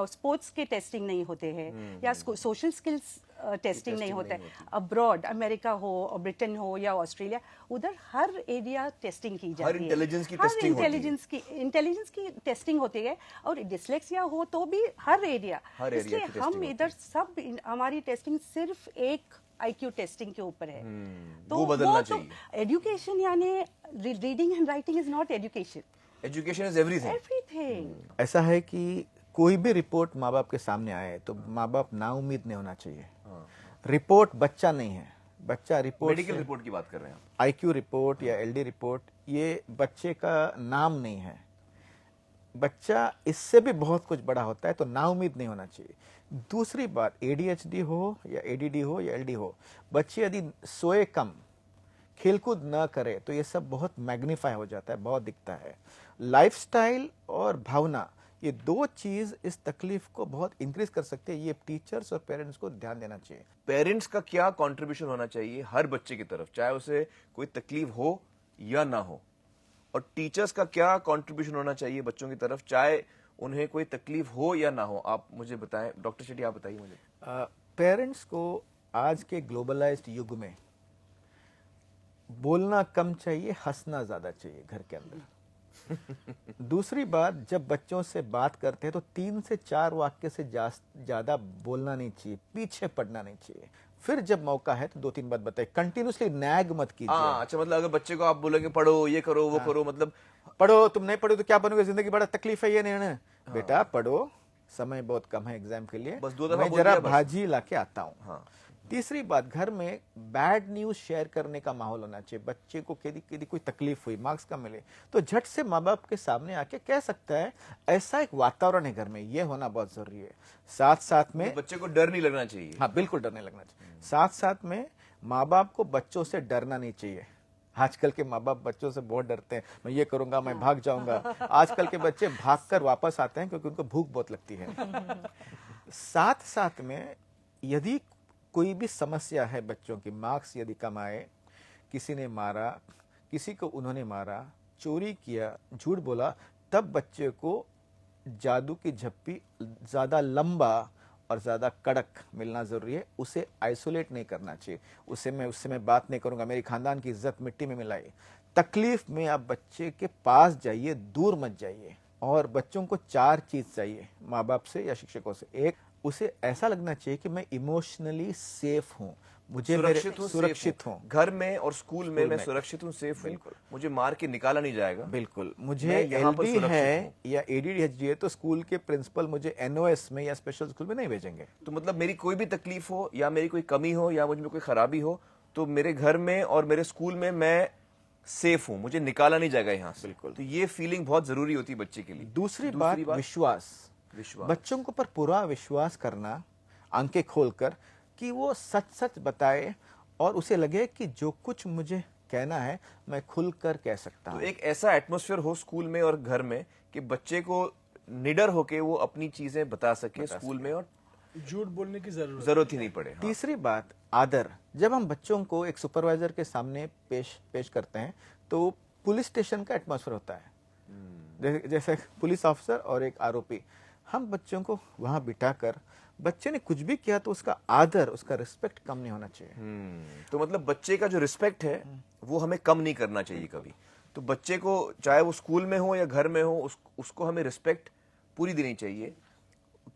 स्पोर्ट्स के टेस्टिंग नहीं होते हैं या सोशल स्किल्स टेस्टिंग नहीं होता है। अब्रॉड अमेरिका हो और ब्रिटेन हो या ऑस्ट्रेलिया, उधर हर एरिया टेस्टिंग की जाती है, intelligence की हर testing होती है। इंटेलिजेंस की टेस्टिंग होती है, और डिसलेक्सिया हो तो भी हर एरिया। हर area इसलिए की testing हम होती इधर सब हमारी टेस्टिंग सिर्फ एक IQ टेस्टिंग के ऊपर है। वो बदलना तो चाहिए। एजुकेशन यानी reading and writing is not education, education is everything. Everything. ऐसा है कि कोई भी रिपोर्ट माँ बाप के सामने आए तो माँ बाप ना उम्मीद नहीं होना चाहिए। रिपोर्ट बच्चा नहीं है, बच्चा रिपोर्ट मेडिकल रिपोर्ट की बात कर रहे हैं आप। IQ रिपोर्ट या LD रिपोर्ट ये बच्चे का नाम नहीं है। बच्चा इससे भी बहुत कुछ बड़ा होता है, तो नाउम्मीद नहीं होना चाहिए। दूसरी बात, ADHD हो या ADD हो या LD हो, बच्चे यदि सोए कम, खेलकूद न करे तो ये सब बहुत मैग्नीफाई हो जाता है, बहुत दिखता है। लाइफस्टाइल और भावना, ये दो चीज इस तकलीफ को बहुत इंक्रीज कर सकते हैं। ये टीचर्स और पेरेंट्स को ध्यान देना चाहिए। पेरेंट्स का क्या कंट्रीब्यूशन होना चाहिए हर बच्चे की तरफ, चाहे उसे कोई तकलीफ हो या ना हो, और टीचर्स का क्या कंट्रीब्यूशन होना चाहिए बच्चों की तरफ, चाहे उन्हें कोई तकलीफ हो या ना हो? आप मुझे बताएं, डॉक्टर शेट्टी आप बताइए मुझे। पेरेंट्स को आज के ग्लोबलाइज्ड युग में बोलना कम चाहिए, हंसना ज्यादा चाहिए घर के अंदर। दूसरी बात, जब बच्चों से बात करते हैं तो 3 से 4 वाक्य से ज्यादा बोलना नहीं चाहिए, पीछे पड़ना नहीं चाहिए। फिर जब मौका है तो 2-3 बात बताइए, कंटिन्यूसली नैग मत कीजिए। अच्छा, मतलब अगर बच्चे को आप बोलोगे पढ़ो, ये करो, वो करो, मतलब पढ़ो, तुम नहीं पढ़ो तो क्या बनोगे, जिंदगी बड़ा तकलीफ है, ये नहीं ना बेटा पढ़ो, समय बहुत कम है एग्जाम के लिए, बस 2 दफा मैं बोल जरा दिया बस। भाजी लाके आता हूँ। हाँ। तीसरी बात, घर में बैड न्यूज शेयर करने का माहौल होना चाहिए। बच्चे को यदि कोई तकलीफ हुई, मार्क्स कम मिले, तो झट से माँ बाप के सामने आके कह सकता है। ऐसा एक वातावरण है घर में, ये होना बहुत जरूरी है। साथ साथ में बच्चे को डर नहीं लगना चाहिए। हाँ, बिल्कुल डर नहीं लगना चाहिए। साथ साथ में माँ बाप को बच्चों से डरना नहीं चाहिए। आजकल के माँ बाप बच्चों से बहुत डरते हैं, मैं ये करूंगा, मैं भाग जाऊंगा। आजकल के बच्चे भागकर वापस आते हैं क्योंकि उनको भूख बहुत लगती है। साथ साथ में यदि कोई भी समस्या है बच्चों की, मार्क्स यदि कम आए, किसी ने मारा, किसी को उन्होंने मारा, चोरी किया, झूठ बोला, तब बच्चे को जादू की झप्पी ज्यादा लंबा और ज्यादा कड़क मिलना जरूरी है। उसे आइसोलेट नहीं करना चाहिए। उससे मैं बात नहीं करूंगा, मेरी खानदान की इज्जत मिट्टी में मिलाई। तकलीफ में आप बच्चे के पास जाइए, दूर मत जाइए। और बच्चों को 4 चीज चाहिए माँ बाप से या शिक्षकों से। एक, उसे ऐसा लगना चाहिए कि मैं इमोशनली सेफ हूँ, मुझे सुरक्षित हूँ। घर में और स्कूल में मैं सुरक्षित हूँ, सेफ हूँ, मुझे मार के निकाला नहीं जाएगा। बिल्कुल। मुझे मैं यहाँ पर LD सुरक्षित है हूँ। या ADHD है तो स्कूल के प्रिंसिपल मुझे NOS में या स्पेशल स्कूल में नहीं भेजेंगे। तो मतलब मेरी कोई भी तकलीफ हो या मेरी कोई कमी हो या मुझ में कोई खराबी हो, तो मेरे घर में और मेरे स्कूल में मैं सेफ हूँ, मुझे निकाला नहीं जाएगा यहाँ से। बिल्कुल। तो ये फीलिंग बहुत जरूरी होती है बच्चे के लिए। दूसरी बात विश्वास। बच्चों के ऊपर पूरा विश्वास करना, आंखें खोलकर, कि वो सच सच बताए और उसे लगे कि जो कुछ मुझे कहना है मैं खुलकर कह सकता तो हूँ। एक ऐसा एटमॉस्फेयर हो स्कूल में और घर में कि बच्चे को निडर होके वो अपनी चीजें बता सके स्कूल में, और झूठ बोलने की जरूरत ही नहीं पड़े। हाँ। तीसरी बात, आदर। जब हम बच्चों को एक सुपरवाइजर के सामने पेश करते हैं तो पुलिस स्टेशन का एटमॉस्फेयर होता है। जैसे पुलिस ऑफिसर और एक आरोपी, हम बच्चों को वहां बिठाकर, बच्चे ने कुछ भी किया तो उसका आदर, उसका रिस्पेक्ट कम नहीं होना चाहिए। तो मतलब बच्चे का जो रिस्पेक्ट है वो हमें कम नहीं करना चाहिए कभी। तो बच्चे को चाहे वो स्कूल में हो या घर में हो, उसको हमें रिस्पेक्ट पूरी देनी चाहिए।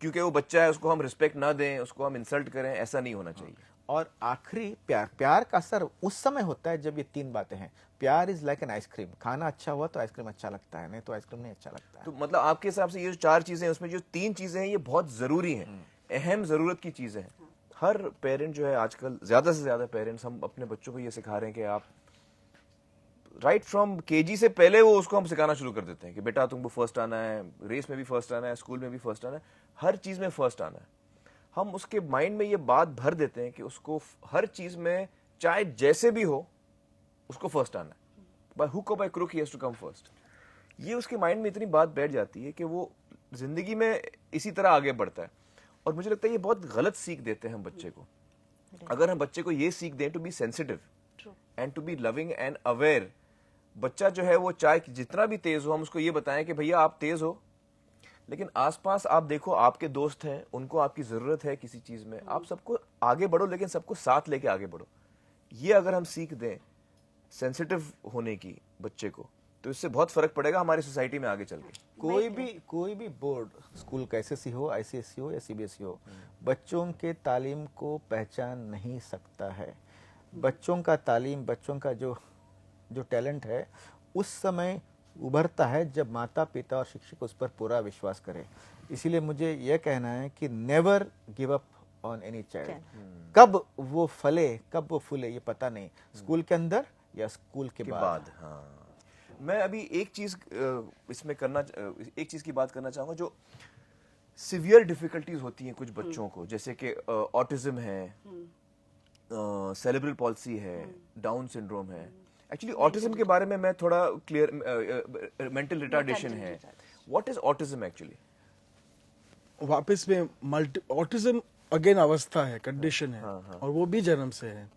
क्योंकि वो बच्चा है, उसको हम रिस्पेक्ट ना दें, उसको हम इंसल्ट करें, ऐसा नहीं होना चाहिए। और आखिरी, प्यार का असर उस समय होता है जब ये 3 बातें हैं। प्यार इज लाइक एन आइसक्रीम। खाना अच्छा हुआ तो आइसक्रीम अच्छा लगता है, नहीं तो आइसक्रीम नहीं अच्छा लगता है। तो मतलब आपके हिसाब से ये जो 4 चीजें हैं, उसमें जो 3 चीजें हैं ये बहुत जरूरी हैं, अहम जरूरत की चीजें हैं। हर पेरेंट जो है आजकल, ज्यादा से ज्यादा पेरेंट्स, हम अपने बच्चों को ये सिखा रहे हैं कि आप राइट फ्रॉम KG से पहले वो उसको हम सिखाना शुरू कर देते हैं कि बेटा तुमको फर्स्ट आना है, रेस में भी फर्स्ट आना है, स्कूल में भी फर्स्ट आना है, हर चीज में फर्स्ट आना है। हम उसके माइंड में ये बात भर देते हैं कि उसको हर चीज में चाहे जैसे भी हो उसको फर्स्ट आना है, बाय हुक और by crook he has to come first. ये उसके माइंड में इतनी बात बैठ जाती है कि वो जिंदगी में इसी तरह आगे बढ़ता है। और मुझे लगता है ये बहुत गलत सीख देते हैं हम बच्चे को। अगर हम बच्चे को ये सीख दें to be sensitive and to be loving and aware, बच्चा जो है वो चाहे जितना भी तेज हो, हम उसको ये बताएं कि भैया आप तेज हो, लेकिन आसपास आप देखो आपके दोस्त हैं, उनको आपकी जरूरत है किसी चीज में, आप सबको आगे बढ़ो, लेकिन सबको साथ लेके आगे बढ़ो। ये अगर हम सीख दें सेंसिटिव होने की बच्चे को, तो इससे बहुत फर्क पड़ेगा हमारी सोसाइटी में आगे चल के। कोई भी बोर्ड स्कूल का एसएससी हो, आईसीएसई हो या सीबीएसई हो, बच्चों के तालीम को पहचान नहीं सकता है। बच्चों का तालीम, बच्चों का जो टैलेंट है उस समय उभरता है जब माता पिता और शिक्षक उस पर पूरा विश्वास करें। इसीलिए मुझे यह कहना है कि never give up on any child. कब वो फले, कब वो फूले, ये पता नहीं, स्कूल के अंदर या स्कूल के बाद। हाँ, मैं अभी एक चीज एक चीज की बात करना चाहूंगा, जो सिवियर डिफिकल्टीज होती हैं कुछ बच्चों को, जैसे कि ऑटिज्म है, सेरेब्रल पॉल्सी है, डाउन सिंड्रोम है। एक्चुअली ऑटिज्म के बारे में मैं थोड़ा क्लियर, मेंटल रिटार्डेशन है, व्हाट इज ऑटिज्म एक्चुअली? वापस में ऑटिज्म अगेन अवस्था है, कंडीशन है, और वो भी जन्म से है।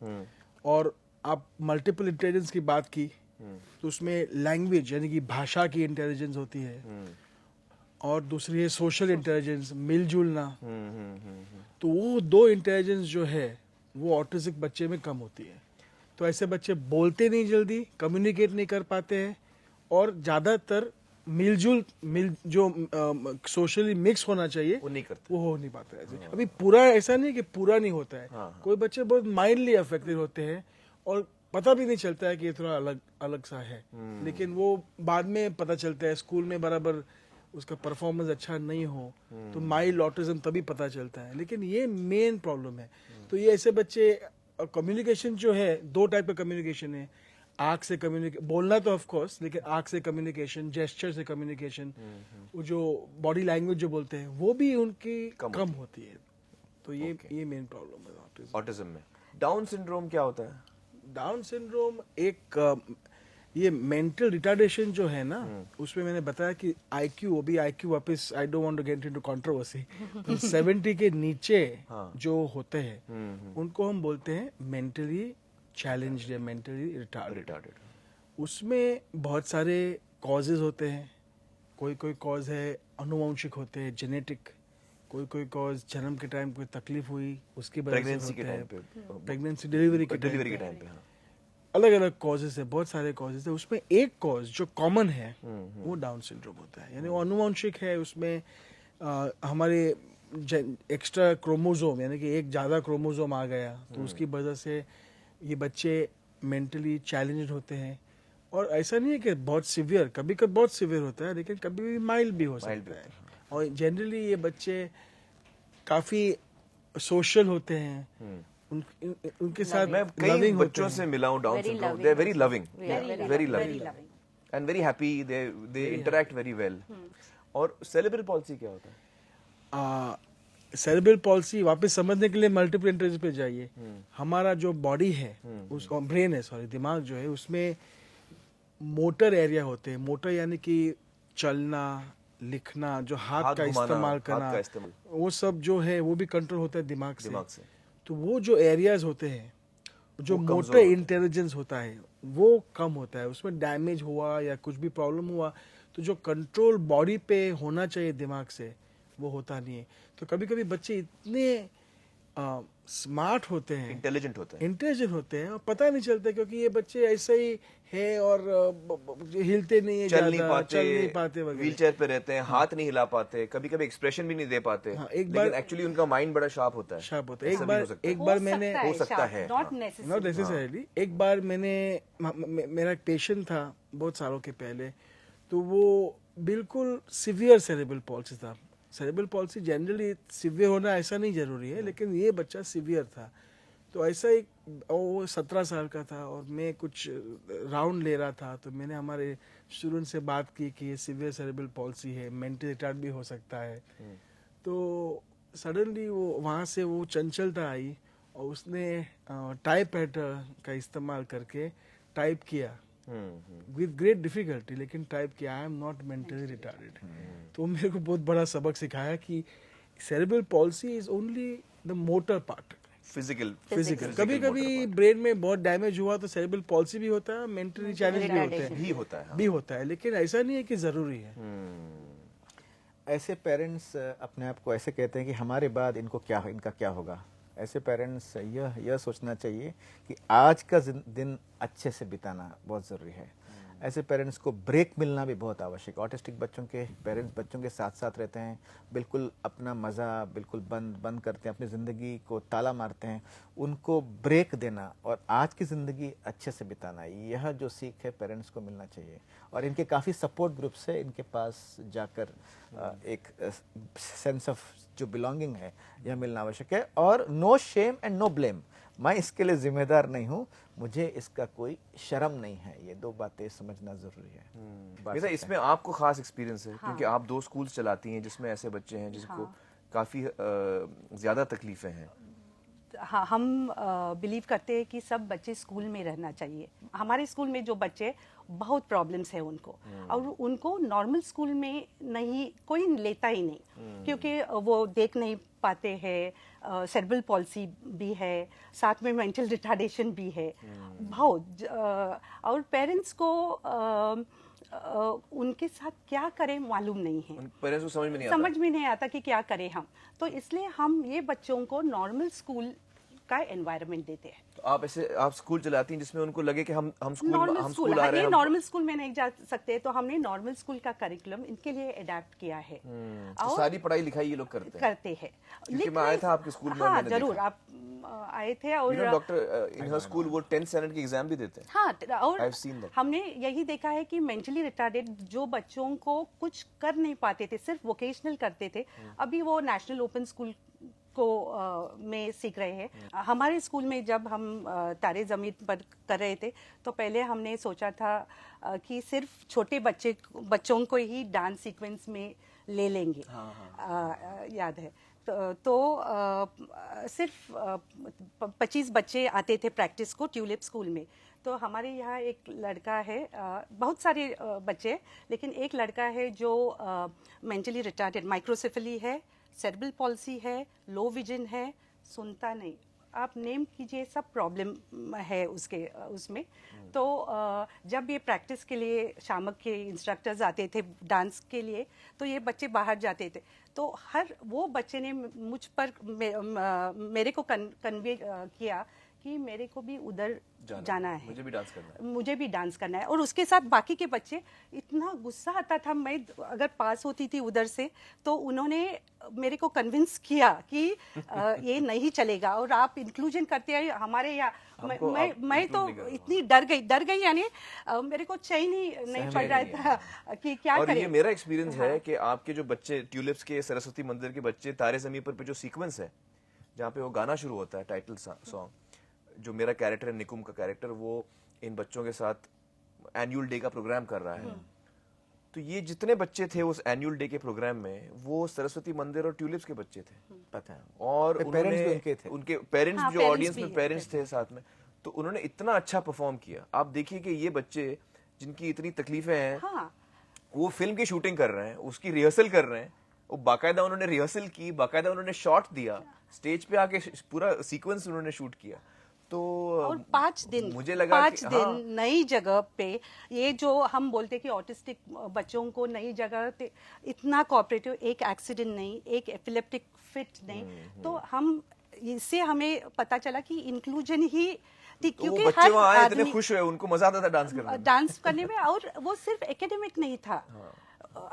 और आप मल्टीपल इंटेलिजेंस की बात की, तो उसमें लैंग्वेज यानी कि भाषा की इंटेलिजेंस होती है, और दूसरी है सोशल इंटेलिजेंस, मिलजुलना। तो वो दो इंटेलिजेंस जो है वो ऑटिस्टिक बच्चे में कम होती है। तो ऐसे बच्चे बोलते नहीं जल्दी, कम्युनिकेट नहीं कर पाते हैं, और ज़्यादातर जो सोशली मिक्स होना चाहिए वो नहीं करते, वो हो नहीं पाता है। अभी पूरा ऐसा नहीं कि पूरा नहीं होता है, कोई बच्चे बहुत माइल्डली अफेक्टेड होते हैं और पता भी नहीं चलता है कि ये थोड़ा अलग सा है, लेकिन वो बाद में पता चलता है, स्कूल में बराबर उसका परफॉर्मेंस अच्छा नहीं हो तो माइल्ड ऑटिज्म तभी पता चलता है। लेकिन ये मेन प्रॉब्लम है। तो ये ऐसे बच्चे, कम्युनिकेशन जो है, दो टाइप का कम्युनिकेशन है। आंख से कम्युनिकेट, बोलना तो ऑफ कोर्स, लेकिन आंख से कम्युनिकेशन, जेस्चर से कम्युनिकेशन, वो जो बॉडी लैंग्वेज जो बोलते हैं वो भी उनकी कम होती है। तो ये मेन प्रॉब्लम है ऑटिज्म में। डाउन सिंड्रोम क्या होता है? डाउन सिंड्रोम एक ये मेंटल रिटार्डेशन जो है ना, उसमें मैंने बताया कि आईक्यू, वो भी आईक्यू वापस, I don't want to get into controversy, 70 के नीचे जो होते हैं उनको हम बोलते हैं मेंटली चैलेंज्ड या मेंटली रिटार्डेड। उसमें बहुत सारे कॉजेज होते हैं। कोई कॉज है अनुवांशिक होते हैं, जेनेटिक। कोई कॉज जन्म के टाइम कोई तकलीफ हुई उसकी वजह से होता है, प्रेगनेंसी डिलीवरी के टाइम पे। अलग अलग कॉजेज है, बहुत सारे कॉजेज है। उसमें एक कॉज जो कॉमन है वो डाउन सिंड्रोम होता है, यानी वो अनुवांशिक है। उसमें हमारे एक्स्ट्रा क्रोमोसोम, यानी कि एक ज़्यादा क्रोमोसोम आ गया, तो उसकी वजह से ये बच्चे मेंटली चैलेंज्ड होते हैं। और ऐसा नहीं है कि बहुत सीवियर, कभी कभी बहुत सीवियर होता है, लेकिन कभी भी माइल्ड भी हो सकता है। और जनरली ये बच्चे काफ़ी सोशल होते हैं, उनके साथ मैं कई बच्चों से मिला हूँ Down syndrome, they are very loving, very loving and very happy, they interact very well. और सेरेब्रल पॉल्सी क्या होता है? सेरेब्रल पॉल्सी वापस समझने के लिए मल्टीपल इंटेलिजेंस पे जाइए। हमारा जो बॉडी है, उस ब्रेन है, सॉरी, दिमाग जो है, उसमें मोटर एरिया होते हैं। मोटर यानी कि चलना, लिखना, जो हाथ का इस्तेमाल करना, वो सब जो है वो भी कंट्रोल होता है दिमाग से। तो वो जो एरियाज होते हैं, जो मोटर इंटेलिजेंस होता है वो कम होता है। उसमें डैमेज हुआ या कुछ भी प्रॉब्लम हुआ तो जो कंट्रोल बॉडी पे होना चाहिए दिमाग से, वो होता नहीं है। तो कभी कभी बच्चे इतने स्मार्ट होते हैं, इंटेलिजेंट होते हैं और पता नहीं चलता, क्योंकि ये बच्चे ऐसे ही है और हिलते नहीं है, चल नहीं पाते व्हीलचेयर पे रहते हैं, हाथ नहीं हिला पाते, कभी कभी एक्सप्रेशन भी नहीं दे पाते। एक बार एक्चुअली उनका माइंड बड़ा शार्प होता है। एक बार मैंने, हो सकता है, नॉट नेसेसरीली, एक बार मैंने, मेरा एक पेशेंट था बहुत सालों के पहले, तो वो बिल्कुल सिवियर सेरेब्रल पॉल्सी था। सेरेब्रल पॉल्सी जनरली सिवियर होना ऐसा नहीं जरूरी है, लेकिन ये बच्चा सिवियर था। तो ऐसा ही, वो 17 साल का था और मैं कुछ राउंड ले रहा था, तो मैंने हमारे स्टूडेंट से बात की कि ये सिवियर सेरेब्रल पॉल्सी है, मेंटल रिटार्ड भी हो सकता है। तो सडनली वो वहाँ से वो चंचलता आई और उसने टाइपराइटर का इस्तेमाल करके टाइप किया विद ग्रेट डिफिकल्टी, लेकिन टाइप किया, I am not mentally retarded. तो मेरे को बहुत बड़ा सबक सिखाया कि cerebral palsy is only the motor part, physical कभी कभी ब्रेन में बहुत डैमेज हुआ तो सेरेब्रल पॉल्सी भी होता है, मेंटली चैलेंज भी होते हैं, भी होता है, भी होता है, लेकिन ऐसा नहीं है कि जरूरी है। ऐसे पेरेंट्स अपने आप को ऐसे कहते हैं कि हमारे बाद इनका क्या होगा। ऐसे पेरेंट्स यह सोचना चाहिए कि आज का दिन अच्छे से बिताना बहुत ज़रूरी है। ऐसे पेरेंट्स को ब्रेक मिलना भी बहुत आवश्यक है। ऑटिस्टिक बच्चों के पेरेंट्स बच्चों के साथ साथ रहते हैं, बिल्कुल अपना मज़ा बिल्कुल बंद करते हैं, अपनी ज़िंदगी को ताला मारते हैं। उनको ब्रेक देना और आज की ज़िंदगी अच्छे से बिताना, यह जो सीख है पेरेंट्स को मिलना चाहिए। और इनके काफ़ी सपोर्ट ग्रुप्स है, इनके पास जाकर एक सेंस ऑफ जो बिलोंगिंग है यह मिलना आवश्यक है। और no shame and no blame, मैं इसके लिए जिम्मेदार नहीं हूँ, मुझे इसका कोई शर्म नहीं है, ये दो बातें समझना जरूरी है। वैसे इसमें आपको खास एक्सपीरियंस है, क्योंकि आप 2 स्कूल्स चलाती हैं जिसमें ऐसे बच्चे हैं जिनको काफी ज्यादा तकलीफें हैं। हाँ, हम बिलीव करते हैं कि सब बच्चे स्कूल में रहना चाहिए। हमारे स्कूल में जो बच्चे बहुत प्रॉब्लम्स है उनको, और उनको नॉर्मल स्कूल में नहीं कोई लेता ही नहीं, क्योंकि वो देख नहीं पाते हैं, सेरेब्रल पॉल्सी भी है, साथ में मेंटल रिटार्डेशन भी है बहुत। और पेरेंट्स को उनके साथ क्या करें मालूम नहीं है, पेरेंट्स को समझ में नहीं आता कि क्या करें हम। तो इसलिए हम ये बच्चों को नॉर्मल स्कूल का एनवायरनमेंट देते हैं। तो आप स्कूल चलाती हैं जिसमें उनको लगे कि हम स्कूल आ रहे हैं। ये नॉर्मल स्कूल में नहीं जा सकते, तो हमने नॉर्मल स्कूल का करिकुलम इनके लिए अडेप्ट किया है। तो सारी पढ़ाई लिखाई ये लोग करते हैं। क्योंकि मैं आया था आपके स्कूल में, हाँ जरूर, आप आए थे। और डॉक्टर इन हर स्कूल वो 10th स्टैंडर्ड के एग्जाम भी देते हैं। हाँ, और हमने यही देखा है कि मेंटली रिटार्डेड जो बच्चों को कुछ कर नहीं पाते थे, सिर्फ वोकेशनल करते थे, अभी वो नेशनल ओपन स्कूल को में सीख रहे हैं। हमारे स्कूल में जब हम तारे ज़मीन पर कर रहे थे, तो पहले हमने सोचा था कि सिर्फ छोटे बच्चों को ही डांस सीक्वेंस में ले लेंगे। याद है तो सिर्फ 25 बच्चे आते थे प्रैक्टिस को ट्यूलिप स्कूल में। तो हमारे यहाँ एक लड़का है, बहुत सारे बच्चे, लेकिन एक लड़का है जो मेंटली रिटार्डेड, माइक्रोसेफली है, सेरेब्रल पॉल्सी है, लो विजन है, सुनता नहीं, आप नेम कीजिए, सब प्रॉब्लम है उसमें। तो जब ये प्रैक्टिस के लिए शामक के इंस्ट्रक्टर्स आते थे डांस के लिए, तो ये बच्चे बाहर जाते थे, तो हर वो बच्चे ने मुझ पर मेरे को कन्वे किया कि मेरे को भी उधर जाना है, मुझे भी डांस करना है। और उसके साथ बाकी के बच्चे, इतना गुस्सा आता था, मैं अगर पास होती थी उधर से तो उन्होंने मेरे को कन्विंस किया कि ये नहीं चलेगा और आप इंक्लूजन करते हैं हमारे यहाँ। मैं तो इतनी डर गई, यानी मेरे को चैन ही नहीं पड़ रहा था कि क्या करें। ये मेरा एक्सपीरियंस है कि आपके जो बच्चे ट्यूलिप्स के सरस्वती मंदिर के बच्चे, तारे ज़मीं पर जो सीक्वेंस है जहाँ पे वो गाना शुरू होता है, टाइटल सॉन्ग, जो मेरा कैरेक्टर है निकुम का कैरेक्टर, वो इन बच्चों के साथ एनुअल डे का प्रोग्राम कर रहा है। तो ये जितने बच्चे थे उस एनुअल डे के प्रोग्राम में, वो सरस्वती मंदिर और ट्यूलिप्स के बच्चे थे, पता है। और पेरेंट्स भी उनके थे, उनके पेरेंट्स जो ऑडियंस में पेरेंट्स थे साथ में, तो उन्होंने इतना अच्छा परफॉर्म किया। आप देखिए कि ये बच्चे जिनकी इतनी तकलीफें हैं, वो फिल्म की शूटिंग कर रहे हैं, उसकी रिहर्सल कर रहे हैं, वो बाकायदा उन्होंने रिहर्सल की, बाकायदा उन्होंने शॉट दिया, स्टेज पे आके पूरा सीक्वेंस उन्होंने शूट किया। तो और 5 दिन मुझे लगा नई जगह पे, ये जो हम बोलते कि ऑटिस्टिक बच्चों को नई जगह पे इतना कोऑपरेटिव, एक एक्सीडेंट नहीं, एक एपिलेप्टिक फिट नहीं, तो हम इससे हमें पता चला कि इंक्लूजन ही तो क्योंकि बच्चे वहाँ आए इतने खुश हुए, उनको मजा आता था डांस करने में। और वो सिर्फ एकेडमिक नहीं था,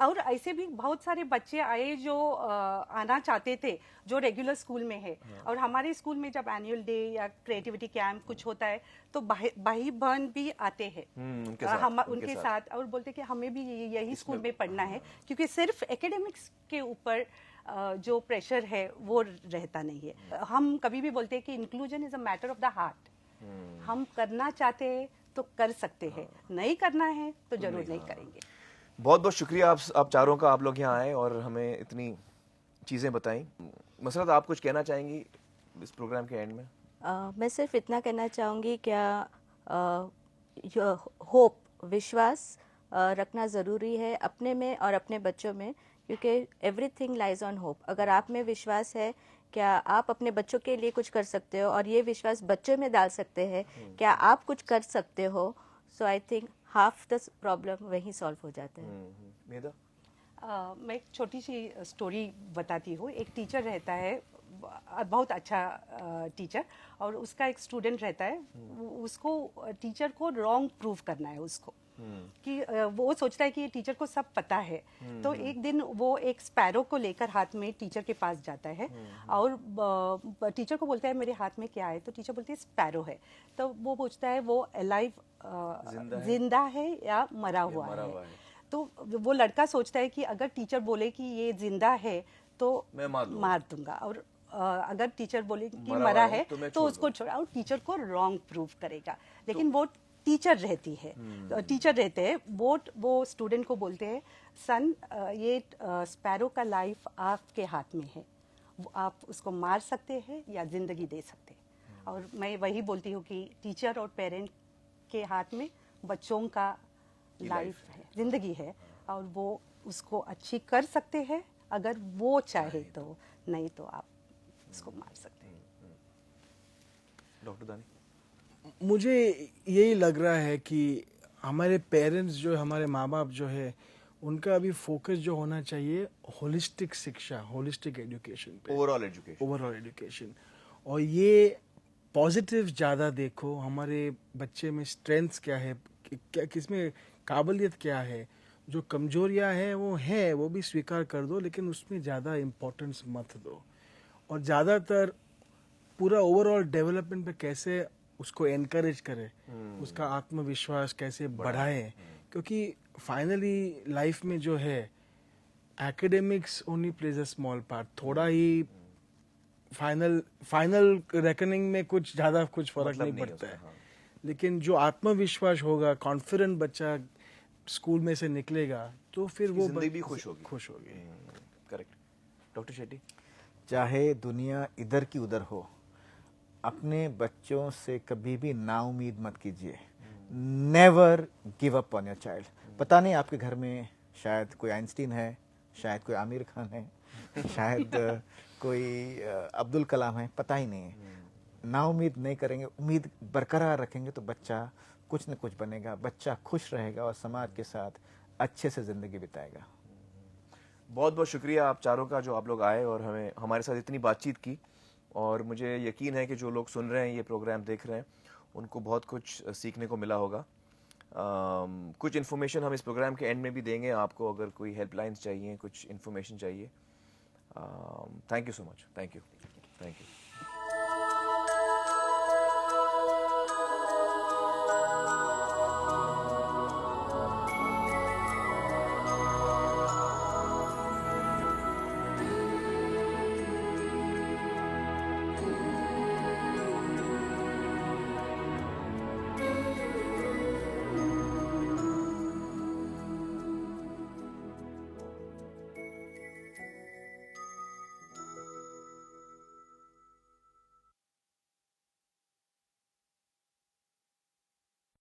और ऐसे भी बहुत सारे बच्चे आए जो आना चाहते थे, जो रेगुलर स्कूल में है। और हमारे स्कूल में जब एनुअल डे या क्रिएटिविटी कैंप कुछ होता है, तो भाई बहन भी आते हैं उनके साथ, और बोलते कि हमें भी यही स्कूल में पढ़ना है, क्योंकि सिर्फ एकेडमिक्स के ऊपर जो प्रेशर है वो रहता नहीं है। हम कभी भी बोलते हैं कि inclusion is a matter of the heart. हम करना चाहते हैं तो कर सकते हैं, नहीं करना है तो जरूर नहीं करेंगे। बहुत बहुत शुक्रिया आप चारों का, आप लोग यहाँ आए और हमें इतनी चीज़ें बताई। मसरत, आप कुछ कहना चाहेंगी इस प्रोग्राम के एंड में? मैं सिर्फ इतना कहना चाहूँगी, क्या होप, विश्वास रखना ज़रूरी है अपने में और अपने बच्चों में, क्योंकि एवरीथिंग लाइज ऑन होप। अगर आप में विश्वास है, क्या आप अपने बच्चों के लिए कुछ कर सकते हो और ये विश्वास बच्चों में डाल सकते हैं, क्या आप कुछ कर सकते हो, so I think half the problem वहीं सॉल्व हो जाता है। मेधा, मैं एक छोटी सी स्टोरी बताती हूँ। एक टीचर रहता है, बहुत अच्छा टीचर, और उसका एक स्टूडेंट रहता है। उसको टीचर को रॉन्ग प्रूव करना है उसको, कि वो सोचता है कि टीचर को सब पता है। तो एक दिन वो एक स्पैरो को लेकर हाथ में टीचर के पास जाता है और टीचर को बोलता है मेरे हाथ में क्या है, तो टीचर बोलती है स्पैरो है। तो वो पूछता है वो अलाइव जिंदा है या मरा हुआ है। तो वो लड़का सोचता है कि अगर टीचर बोले कि ये जिंदा है तो मैं मार दूंगा, और अगर टीचर बोले कि मरा मरा हुआ है है तो मैं तो छोड़ उसको छोड़ा, और टीचर को रॉन्ग प्रूव करेगा। लेकिन वो टीचर रहती है, टीचर रहते हैं, वो स्टूडेंट को बोलते हैं सन, ये स्पैरो का लाइफ आपके हाथ में है, आप उसको मार सकते हैं या जिंदगी दे सकते हैं। और मैं वही बोलती हूँ कि टीचर और पेरेंट के हाथ में बच्चों का लाइफ है, जिंदगी है, और वो उसको अच्छी कर सकते हैं अगर वो चाहे तो, नहीं तो आप उसको मार सकते हैं। डॉक्टर दानी, मुझे यही लग रहा है कि हमारे पेरेंट्स जो, हमारे माँ बाप जो है, उनका अभी फोकस जो होना चाहिए होलिस्टिक शिक्षा, होलिस्टिक एजुकेशन पे, ओवरऑल एजुकेशन। Overall education. और ये पॉजिटिव ज़्यादा देखो, हमारे बच्चे में स्ट्रेंथ्स क्या है, क्या किसमें काबिलियत क्या है, जो कमजोरियां हैं वो भी स्वीकार कर दो, लेकिन उसमें ज़्यादा इम्पोर्टेंस मत दो। और ज़्यादातर पूरा ओवरऑल डेवलपमेंट पे कैसे उसको एनकरेज करें, उसका आत्मविश्वास कैसे बढ़ाएं, क्योंकि फाइनली लाइफ में जो है academics only plays a small part. थोड़ा ही फाइनल रेकनिंग में कुछ ज़्यादा कुछ फर्क मतलब नहीं नहीं है पड़ता है। उसका, हाँ। लेकिन जो आत्मविश्वास होगा, कॉन्फिडेंट बच्चा स्कूल में से निकलेगा, तो फिर वो जिंदगी भी खुश होगी। खुश होगी। करेक्ट। डॉक्टर शेट्टी, चाहे दुनिया इधर की उधर हो, अपने बच्चों से कभी भी नाउमीद मत कीजिए। Never give up on your child. पता नहीं आपके घर में शायद कोई आइंस्टीन है, शायद कोई आमिर खान है, शायद कोई अब्दुल कलाम है, पता ही नहीं है। नाउमीद नहीं करेंगे, उम्मीद बरकरार रखेंगे तो बच्चा कुछ न कुछ बनेगा, बच्चा खुश रहेगा और समाज के साथ अच्छे से ज़िंदगी बिताएगा। बहुत बहुत शुक्रिया आप चारों का, जो आप लोग आए और हमारे साथ इतनी बातचीत की। और मुझे यकीन है कि जो लोग सुन रहे हैं, ये प्रोग्राम देख रहे हैं, उनको बहुत कुछ सीखने को मिला होगा। कुछ इन्फॉर्मेशन हम इस प्रोग्राम के एंड में भी देंगे आपको, अगर कोई हेल्पलाइंस चाहिए, कुछ इन्फॉर्मेशन चाहिए। Thank you so much. Thank you.